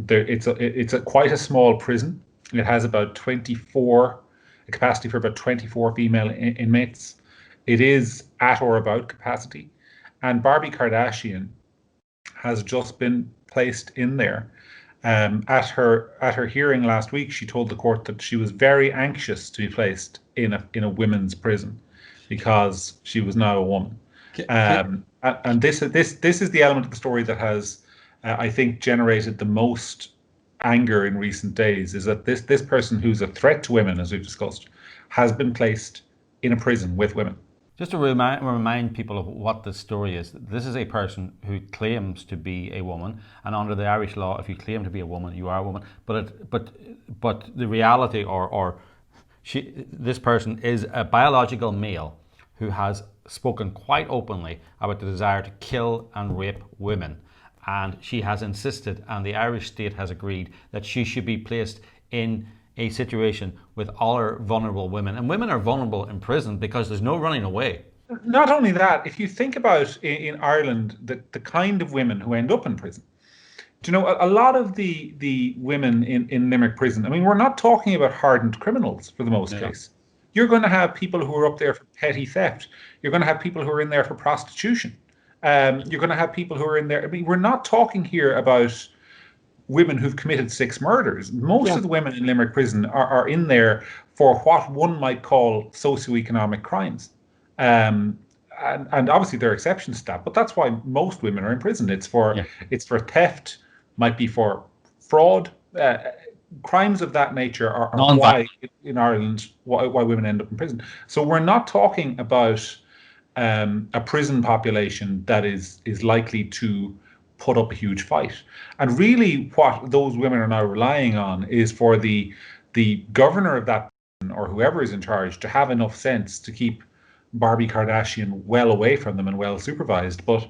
[SPEAKER 5] It's quite a small prison. It has about a capacity for about 24 female inmates. It is at or about capacity. And Barbie Kardashian has just been placed in there. At her hearing last week, she told the court that she was very anxious to be placed in a women's prison because she was now a woman. And this is the element of the story that has, I think, generated the most anger in recent days, is that this person who's a threat to women, as we've discussed, has been placed in a prison with women.
[SPEAKER 2] Just to remind people of what this story is, this is a person who claims to be a woman, and under the Irish law, if you claim to be a woman, you are a woman. But the reality, this person is a biological male who has spoken quite openly about the desire to kill and rape women, and she has insisted, and the Irish state has agreed, that she should be placed in a situation with other vulnerable women. And women are vulnerable in prison because there's no running away.
[SPEAKER 5] Not only that, if you think about in Ireland the kind of women who end up in prison, do you know, a lot of the women in Limerick Prison, I mean, we're not talking about hardened criminals for the most case. You're going to have people who are up there for petty theft. You're going to have people who are in there for prostitution. You're going to have people who are in there. I mean, we're not talking here about women who've committed 6 murders. Most of the women in Limerick Prison are in there for what one might call socioeconomic crimes. And obviously there are exceptions to that, but that's why most women are in prison. It's for theft, might be for fraud. Crimes of that nature are why in Ireland why women end up in prison. So we're not talking about a prison population that is likely to put up a huge fight. And really what those women are now relying on is for the governor of that prison, or whoever is in charge, to have enough sense to keep Barbie Kardashian well away from them and well supervised. But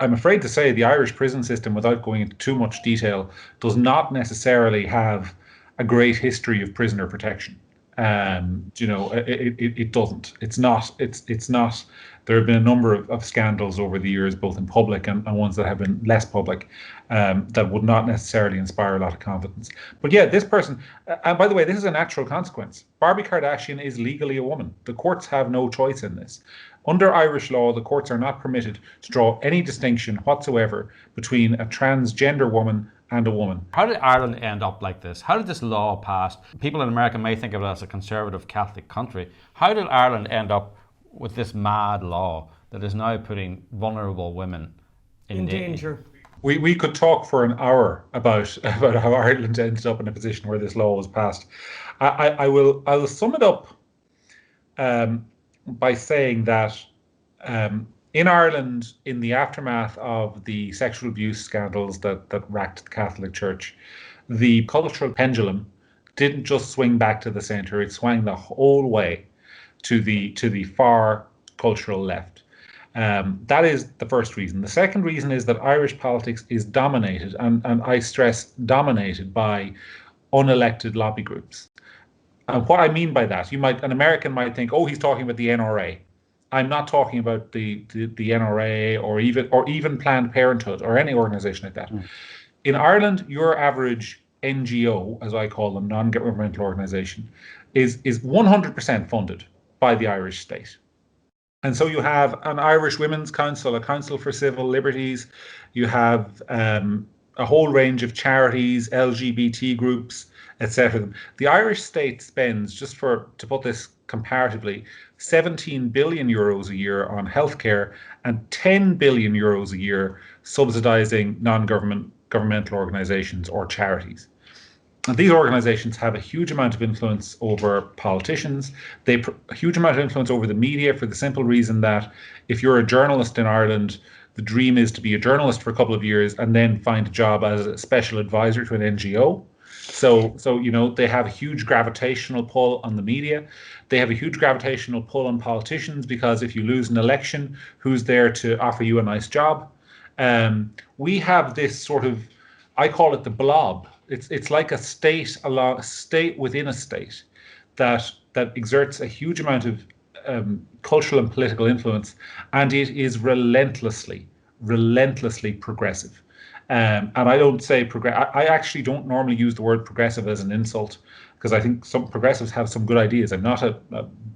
[SPEAKER 5] I'm afraid to say the Irish prison system, without going into too much detail, does not necessarily have a great history of prisoner protection. It doesn't. It's not. There have been a number of scandals over the years, both in public and ones that have been less public, that would not necessarily inspire a lot of confidence. But yeah, this person, and by the way, this is a natural consequence. Barbie Kardashian is legally a woman. The courts have no choice in this. Under Irish law, the courts are not permitted to draw any distinction whatsoever between a transgender woman and a woman.
[SPEAKER 2] How did Ireland end up like this? How did this law pass? People in America may think of it as a conservative Catholic country. How did Ireland end up with this mad law that is now putting vulnerable women in
[SPEAKER 1] danger?
[SPEAKER 5] We could talk for an hour about how Ireland ended up in a position where this law was passed. I'll sum it up by saying that in Ireland, in the aftermath of the sexual abuse scandals that racked the Catholic Church, the cultural pendulum didn't just swing back to the centre; it swung the whole way to the far cultural left. That is the first reason. The second reason is that Irish politics is dominated, and I stress dominated, by unelected lobby groups. And what I mean by that, an American might think, oh, he's talking about the NRA. I'm not talking about the NRA or even Planned Parenthood or any organisation like that. In Ireland, your average NGO, as I call them, non-governmental organisation, is 100% funded by the Irish state. And so you have an Irish Women's Council, a Council for Civil Liberties, you have a whole range of charities, LGBT groups, etc. The Irish state spends, to put this comparatively, 17 billion euros a year on healthcare and 10 billion euros a year subsidizing non-governmental organizations or charities. And these organizations have a huge amount of influence over politicians. A huge amount of influence over the media, for the simple reason that if you're a journalist in Ireland, the dream is to be a journalist for a couple of years and then find a job as a special advisor to an NGO. So they have a huge gravitational pull on the media. They have a huge gravitational pull on politicians, because if you lose an election, who's there to offer you a nice job? We have this sort of, I call it the blob. It's like a state within a state that exerts a huge amount of cultural and political influence, and it is relentlessly progressive. And I don't say I actually don't normally use the word progressive as an insult, because I think some progressives have some good ideas. I'm not a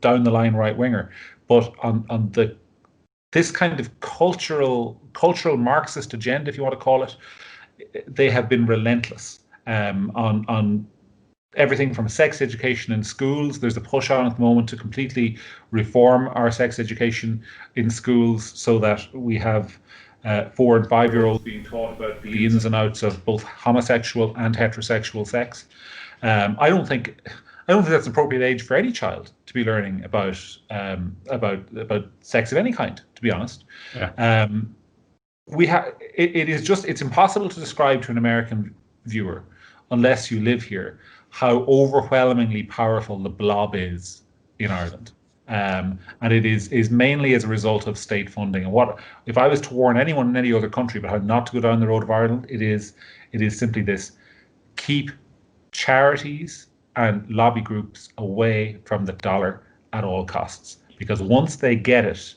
[SPEAKER 5] down the line right winger, but on this kind of cultural Marxist agenda, if you want to call it, they have been relentless on everything from sex education in schools. There's a push on at the moment to completely reform our sex education in schools so that we have 4 and 5-year-olds being taught about the ins and outs of both homosexual and heterosexual sex. I don't think that's an appropriate age for any child to be learning about sex of any kind, to be honest. Yeah. It's impossible to describe to an American viewer, unless you live here, how overwhelmingly powerful the blob is in Ireland. And it is mainly as a result of state funding. And what if I was to warn anyone in any other country about how not to go down the road of Ireland, it is simply this: keep charities and lobby groups away from the dollar at all costs, because once they get it,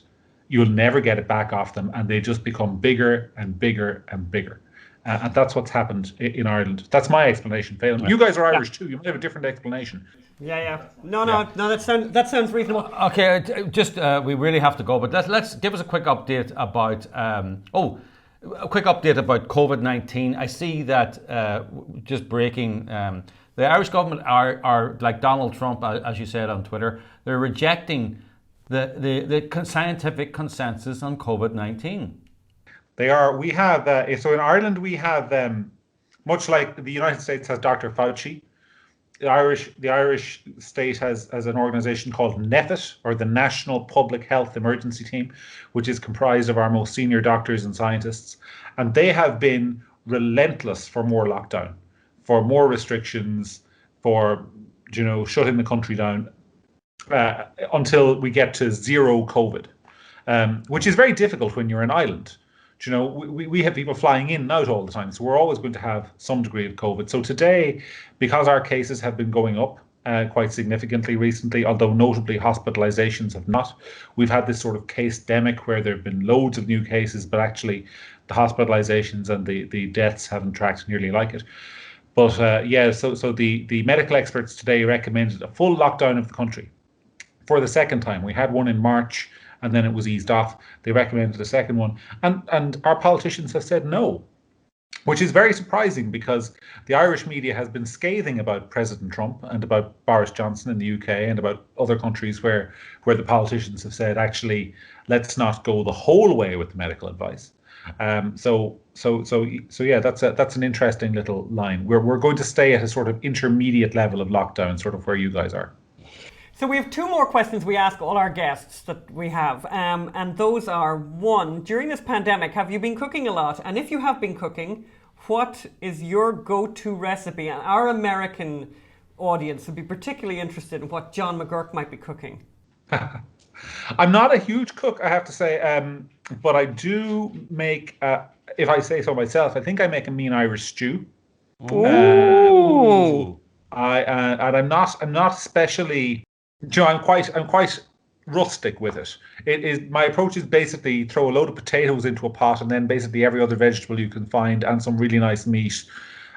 [SPEAKER 5] you'll never get it back off them, and they just become bigger and bigger and bigger. And that's what's happened in Ireland. That's my explanation, Phelan. You guys are Irish too. You might have a different explanation.
[SPEAKER 1] Yeah. No, that sounds reasonable.
[SPEAKER 2] Okay, just we really have to go, but let's give us a quick update about COVID-19. I see that just breaking. The Irish government are like Donald Trump, as you said on Twitter. They're rejecting the scientific consensus on COVID-19.
[SPEAKER 5] They are. We have so in Ireland we have much like the United States has Dr. Fauci. The Irish state has an organisation called NPHET, or the National Public Health Emergency Team, which is comprised of our most senior doctors and scientists, and they have been relentless for more lockdown, for more restrictions, for shutting the country down until we get to zero COVID, which is very difficult when you're an island. We have people flying in and out all the time, so we're always going to have some degree of COVID. So today, because our cases have been going up quite significantly recently, although notably hospitalizations have not, we've had this sort of case-demic where there have been loads of new cases, but actually the hospitalizations and the deaths haven't tracked nearly like it. But so the medical experts today recommended a full lockdown of the country for the second time. We had one in March, and then it was eased off. They recommended a second one. And our politicians have said no. which is very surprising because the Irish media has been scathing about President Trump and about Boris Johnson in the UK and about other countries where the politicians have said, actually, let's not go the whole way with the medical advice. So yeah, that's an interesting little line. We're going to stay at a sort of intermediate level of lockdown, sort of where you guys are.
[SPEAKER 1] So we have two more questions we ask all our guests that we have, and those are: one, during this pandemic, have you been cooking a lot? And if you have been cooking, what is your go-to recipe? And our American audience would be particularly interested in what John McGuirk might be cooking.
[SPEAKER 5] I'm not a huge cook, I have to say, but I do make, if I say so myself, I think I make a mean Irish stew.
[SPEAKER 1] Ooh.
[SPEAKER 5] And I'm not especially. I'm quite rustic with it. My approach is basically throw a load of potatoes into a pot and then basically every other vegetable you can find and some really nice meat,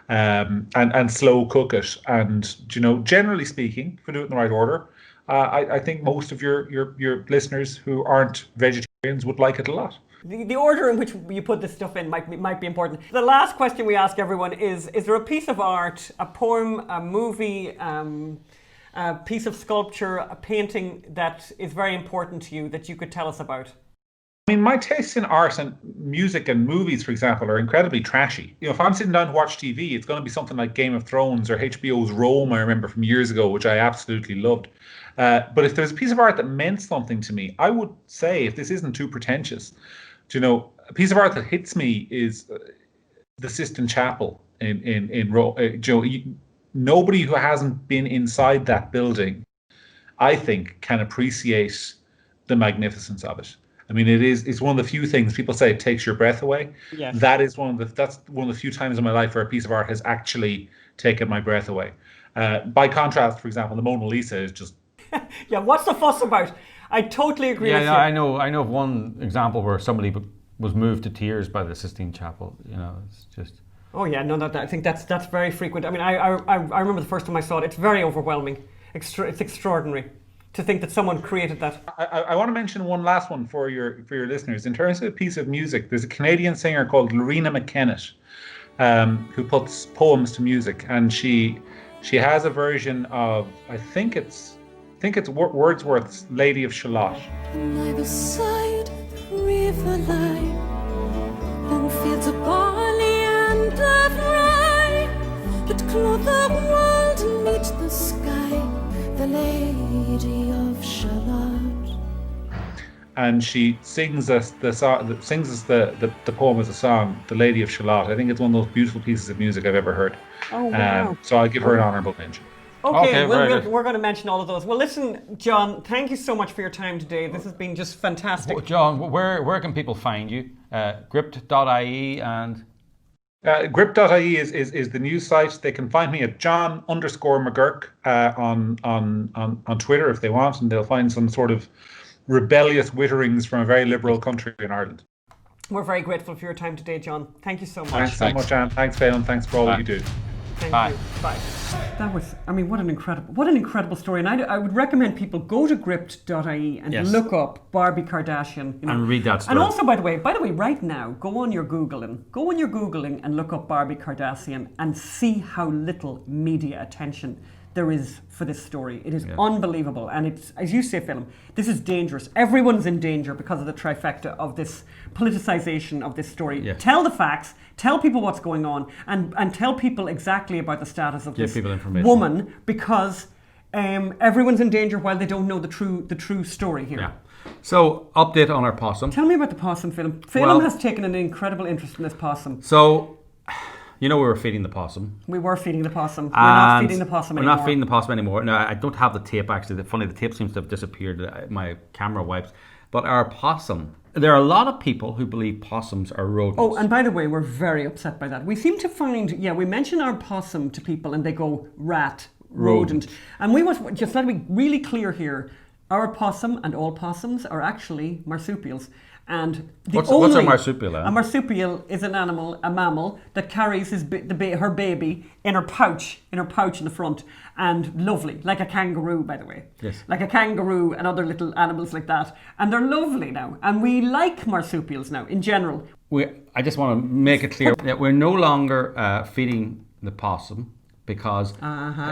[SPEAKER 5] and slow cook it. And generally speaking, if we do it in the right order, I think most of your listeners who aren't vegetarians would like it a lot.
[SPEAKER 1] The order in which you put this stuff in might be important. The last question we ask everyone is there a piece of art, a poem, a movie, a piece of sculpture, a painting that is very important to you that you could tell us about?
[SPEAKER 5] I mean, my tastes in art and music and movies, for example, are incredibly trashy. If I'm sitting down to watch TV, it's going to be something like Game of Thrones or HBO's Rome, I remember from years ago, which I absolutely loved. But if there's a piece of art that meant something to me, I would say, if this isn't too pretentious, a piece of art that hits me is the Sistine Chapel in Rome. Nobody who hasn't been inside that building, I think, can appreciate the magnificence of it. I mean, it's one of the few things people say it takes your breath away.
[SPEAKER 1] Yes.
[SPEAKER 5] That's one of the few times in my life where a piece of art has actually taken my breath away. By contrast, for example, the Mona Lisa is just.
[SPEAKER 1] Yeah, what's the fuss about? I totally agree with you.
[SPEAKER 2] I know of one example where somebody was moved to tears by the Sistine Chapel. It's just.
[SPEAKER 1] Oh yeah, no, I think that's very frequent. I mean, I remember the first time I saw it. It's very overwhelming. It's extraordinary to think that someone created that.
[SPEAKER 5] I want to mention one last one for your listeners. In terms of a piece of music, there's a Canadian singer called Lorena McKennitt, who puts poems to music, and she has a version of I think it's Wordsworth's Lady of Shalott.
[SPEAKER 6] And I beside the river lie, long fields of barley and of rye that clothe the world and meet the sky, the Lady of Shalott.
[SPEAKER 5] And she sings us the poem as a song, The Lady of Shalott. I think it's one of those beautiful pieces of music I've ever heard.
[SPEAKER 1] Oh wow!
[SPEAKER 5] So I'll give her an honourable mention.
[SPEAKER 1] Okay, we're going to mention all of those. Well, listen, John, thank you so much for your time today. This has been just fantastic.
[SPEAKER 2] Well, John, where can people find you? Gript.ie and...
[SPEAKER 5] Gript.ie is the news site. They can find me at John_McGuirk on Twitter if they want, and they'll find some sort of rebellious witterings from a very liberal country in Ireland.
[SPEAKER 1] We're very grateful for your time today, John. Thank you so much.
[SPEAKER 5] Thanks so much, Anne. Thanks, Phelan. Thanks for all that you do.
[SPEAKER 1] Thank you. Bye. That was, what an incredible story. And I would recommend people go to gript.ie and look up Barbie Kardashian.
[SPEAKER 2] And read that story.
[SPEAKER 1] And also, by the way, right now, go on your Googling and look up Barbie Kardashian and see how little media attention there is for this story. It is unbelievable. And it's, as you say, Phil, this is dangerous. Everyone's in danger because of the trifecta of this politicization of this story. Yeah. Tell the facts, tell people what's going on, and tell people exactly about the status of this woman, because everyone's in danger while they don't know the true story here. Yeah.
[SPEAKER 2] So, update on our possum.
[SPEAKER 1] Tell me about the possum, Phelan. Phelan has taken an incredible interest in this possum.
[SPEAKER 2] So, we were feeding the possum.
[SPEAKER 1] We were feeding the possum. We're not feeding the possum anymore.
[SPEAKER 2] We're not feeding the possum anymore. No, I don't have the tape, actually. The tape seems to have disappeared. My camera wipes. But our possum, there are a lot of people who believe possums are rodents.
[SPEAKER 1] Oh, and by the way, we're very upset by that. We seem to find, we mention our possum to people and they go rat, rodent. And we want, just let me be really clear here, Our possum and all possums are actually marsupials. And
[SPEAKER 2] what's a marsupial?
[SPEAKER 1] A marsupial is an animal, a mammal, that carries her baby in her pouch in the front. And lovely, like a kangaroo, by the way.
[SPEAKER 2] Yes.
[SPEAKER 1] Like a kangaroo and other little animals like that. And they're lovely now. And we like marsupials now, in general.
[SPEAKER 2] I just want to make it clear that we're no longer feeding the possum because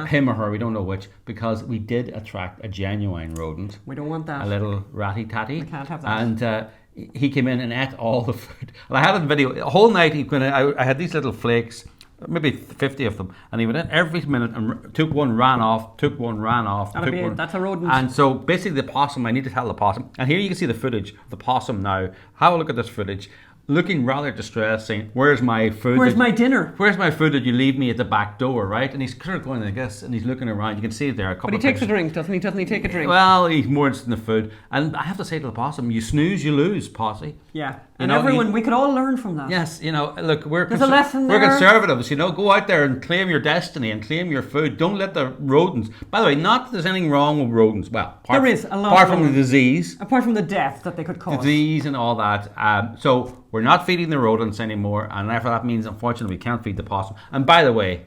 [SPEAKER 2] him or her, we don't know which, because we did attract a genuine rodent.
[SPEAKER 1] We don't want that.
[SPEAKER 2] A little ratty-tatty.
[SPEAKER 1] We can't have that.
[SPEAKER 2] And he came in and ate all the food. And I had it in video. A whole night, I had these little flakes, maybe 50 of them, and he went in every minute and took one, ran off, took one, ran off, took one.
[SPEAKER 1] That's a rodent.
[SPEAKER 2] And so basically the possum, I need to tell the possum, and here you can see the footage of the possum now. Have a look at this footage. Looking rather distressed, saying, "Where's my food?
[SPEAKER 1] Where's my dinner?
[SPEAKER 2] Where's my food that you leave me at the back door?" Right? And he's kind of going like this, and he's looking around. You can see it there.
[SPEAKER 1] But he takes a drink, doesn't he? Doesn't he take a drink?
[SPEAKER 2] Well, he's more interested in the food. And I have to say to the possum, you snooze, you lose, posse.
[SPEAKER 1] Yeah. And everyone, we could all learn from that.
[SPEAKER 2] Yes, look,
[SPEAKER 1] there's a lesson
[SPEAKER 2] we're
[SPEAKER 1] there.
[SPEAKER 2] Conservatives, go out there and claim your destiny and claim your food. Don't let the rodents. By the way, not that there's anything wrong with rodents. Well,
[SPEAKER 1] there is a lot.
[SPEAKER 2] Apart from the disease.
[SPEAKER 1] Apart from the death that they could cause.
[SPEAKER 2] Disease and all that. So we're not feeding the rodents anymore, and therefore that means, unfortunately, we can't feed the possum. And by the way,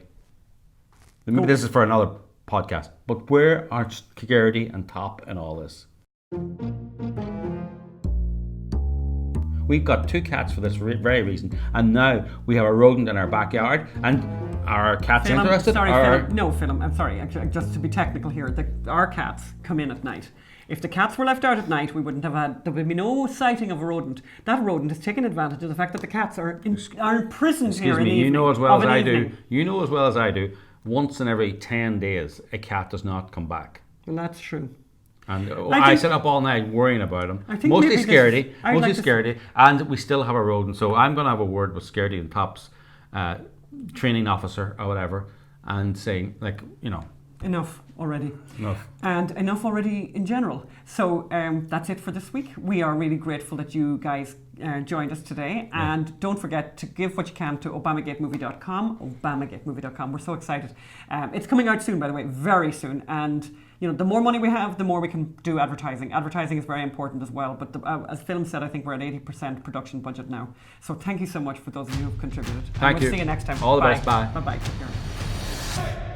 [SPEAKER 2] maybe this is for another podcast, but where are security and top in all this? We've got 2 cats for this very reason, and now we have a rodent in our backyard, and our cats interested?
[SPEAKER 1] Phil, I'm sorry, just to be technical here, our cats come in at night. If the cats were left out at night, there would be no sighting of a rodent. That rodent is taking advantage of the fact that the cats are imprisoned here in the evening.
[SPEAKER 2] You know as well as I do, once in every 10 days, a cat does not come back.
[SPEAKER 1] Well, that's true.
[SPEAKER 2] And I sit up all night worrying about him. Mostly Scaredy, and we still have a rodent. So I'm going to have a word with Scaredy and Top's training officer or whatever, and saying,
[SPEAKER 1] enough already.
[SPEAKER 2] Enough.
[SPEAKER 1] And enough already in general. So that's it for this week. We are really grateful that you guys joined us today. Yeah. And don't forget to give what you can to ObamaGateMovie.com. ObamaGateMovie.com. We're so excited. It's coming out soon, by the way, very soon. And the more money we have, the more we can do advertising. Advertising is very important as well. But as Phil said, I think we're at 80% production budget now. So thank you so much for those of you who've contributed.
[SPEAKER 2] Thank you.
[SPEAKER 1] We'll see you next time.
[SPEAKER 2] All the best. Bye.
[SPEAKER 1] Bye-bye. Take care.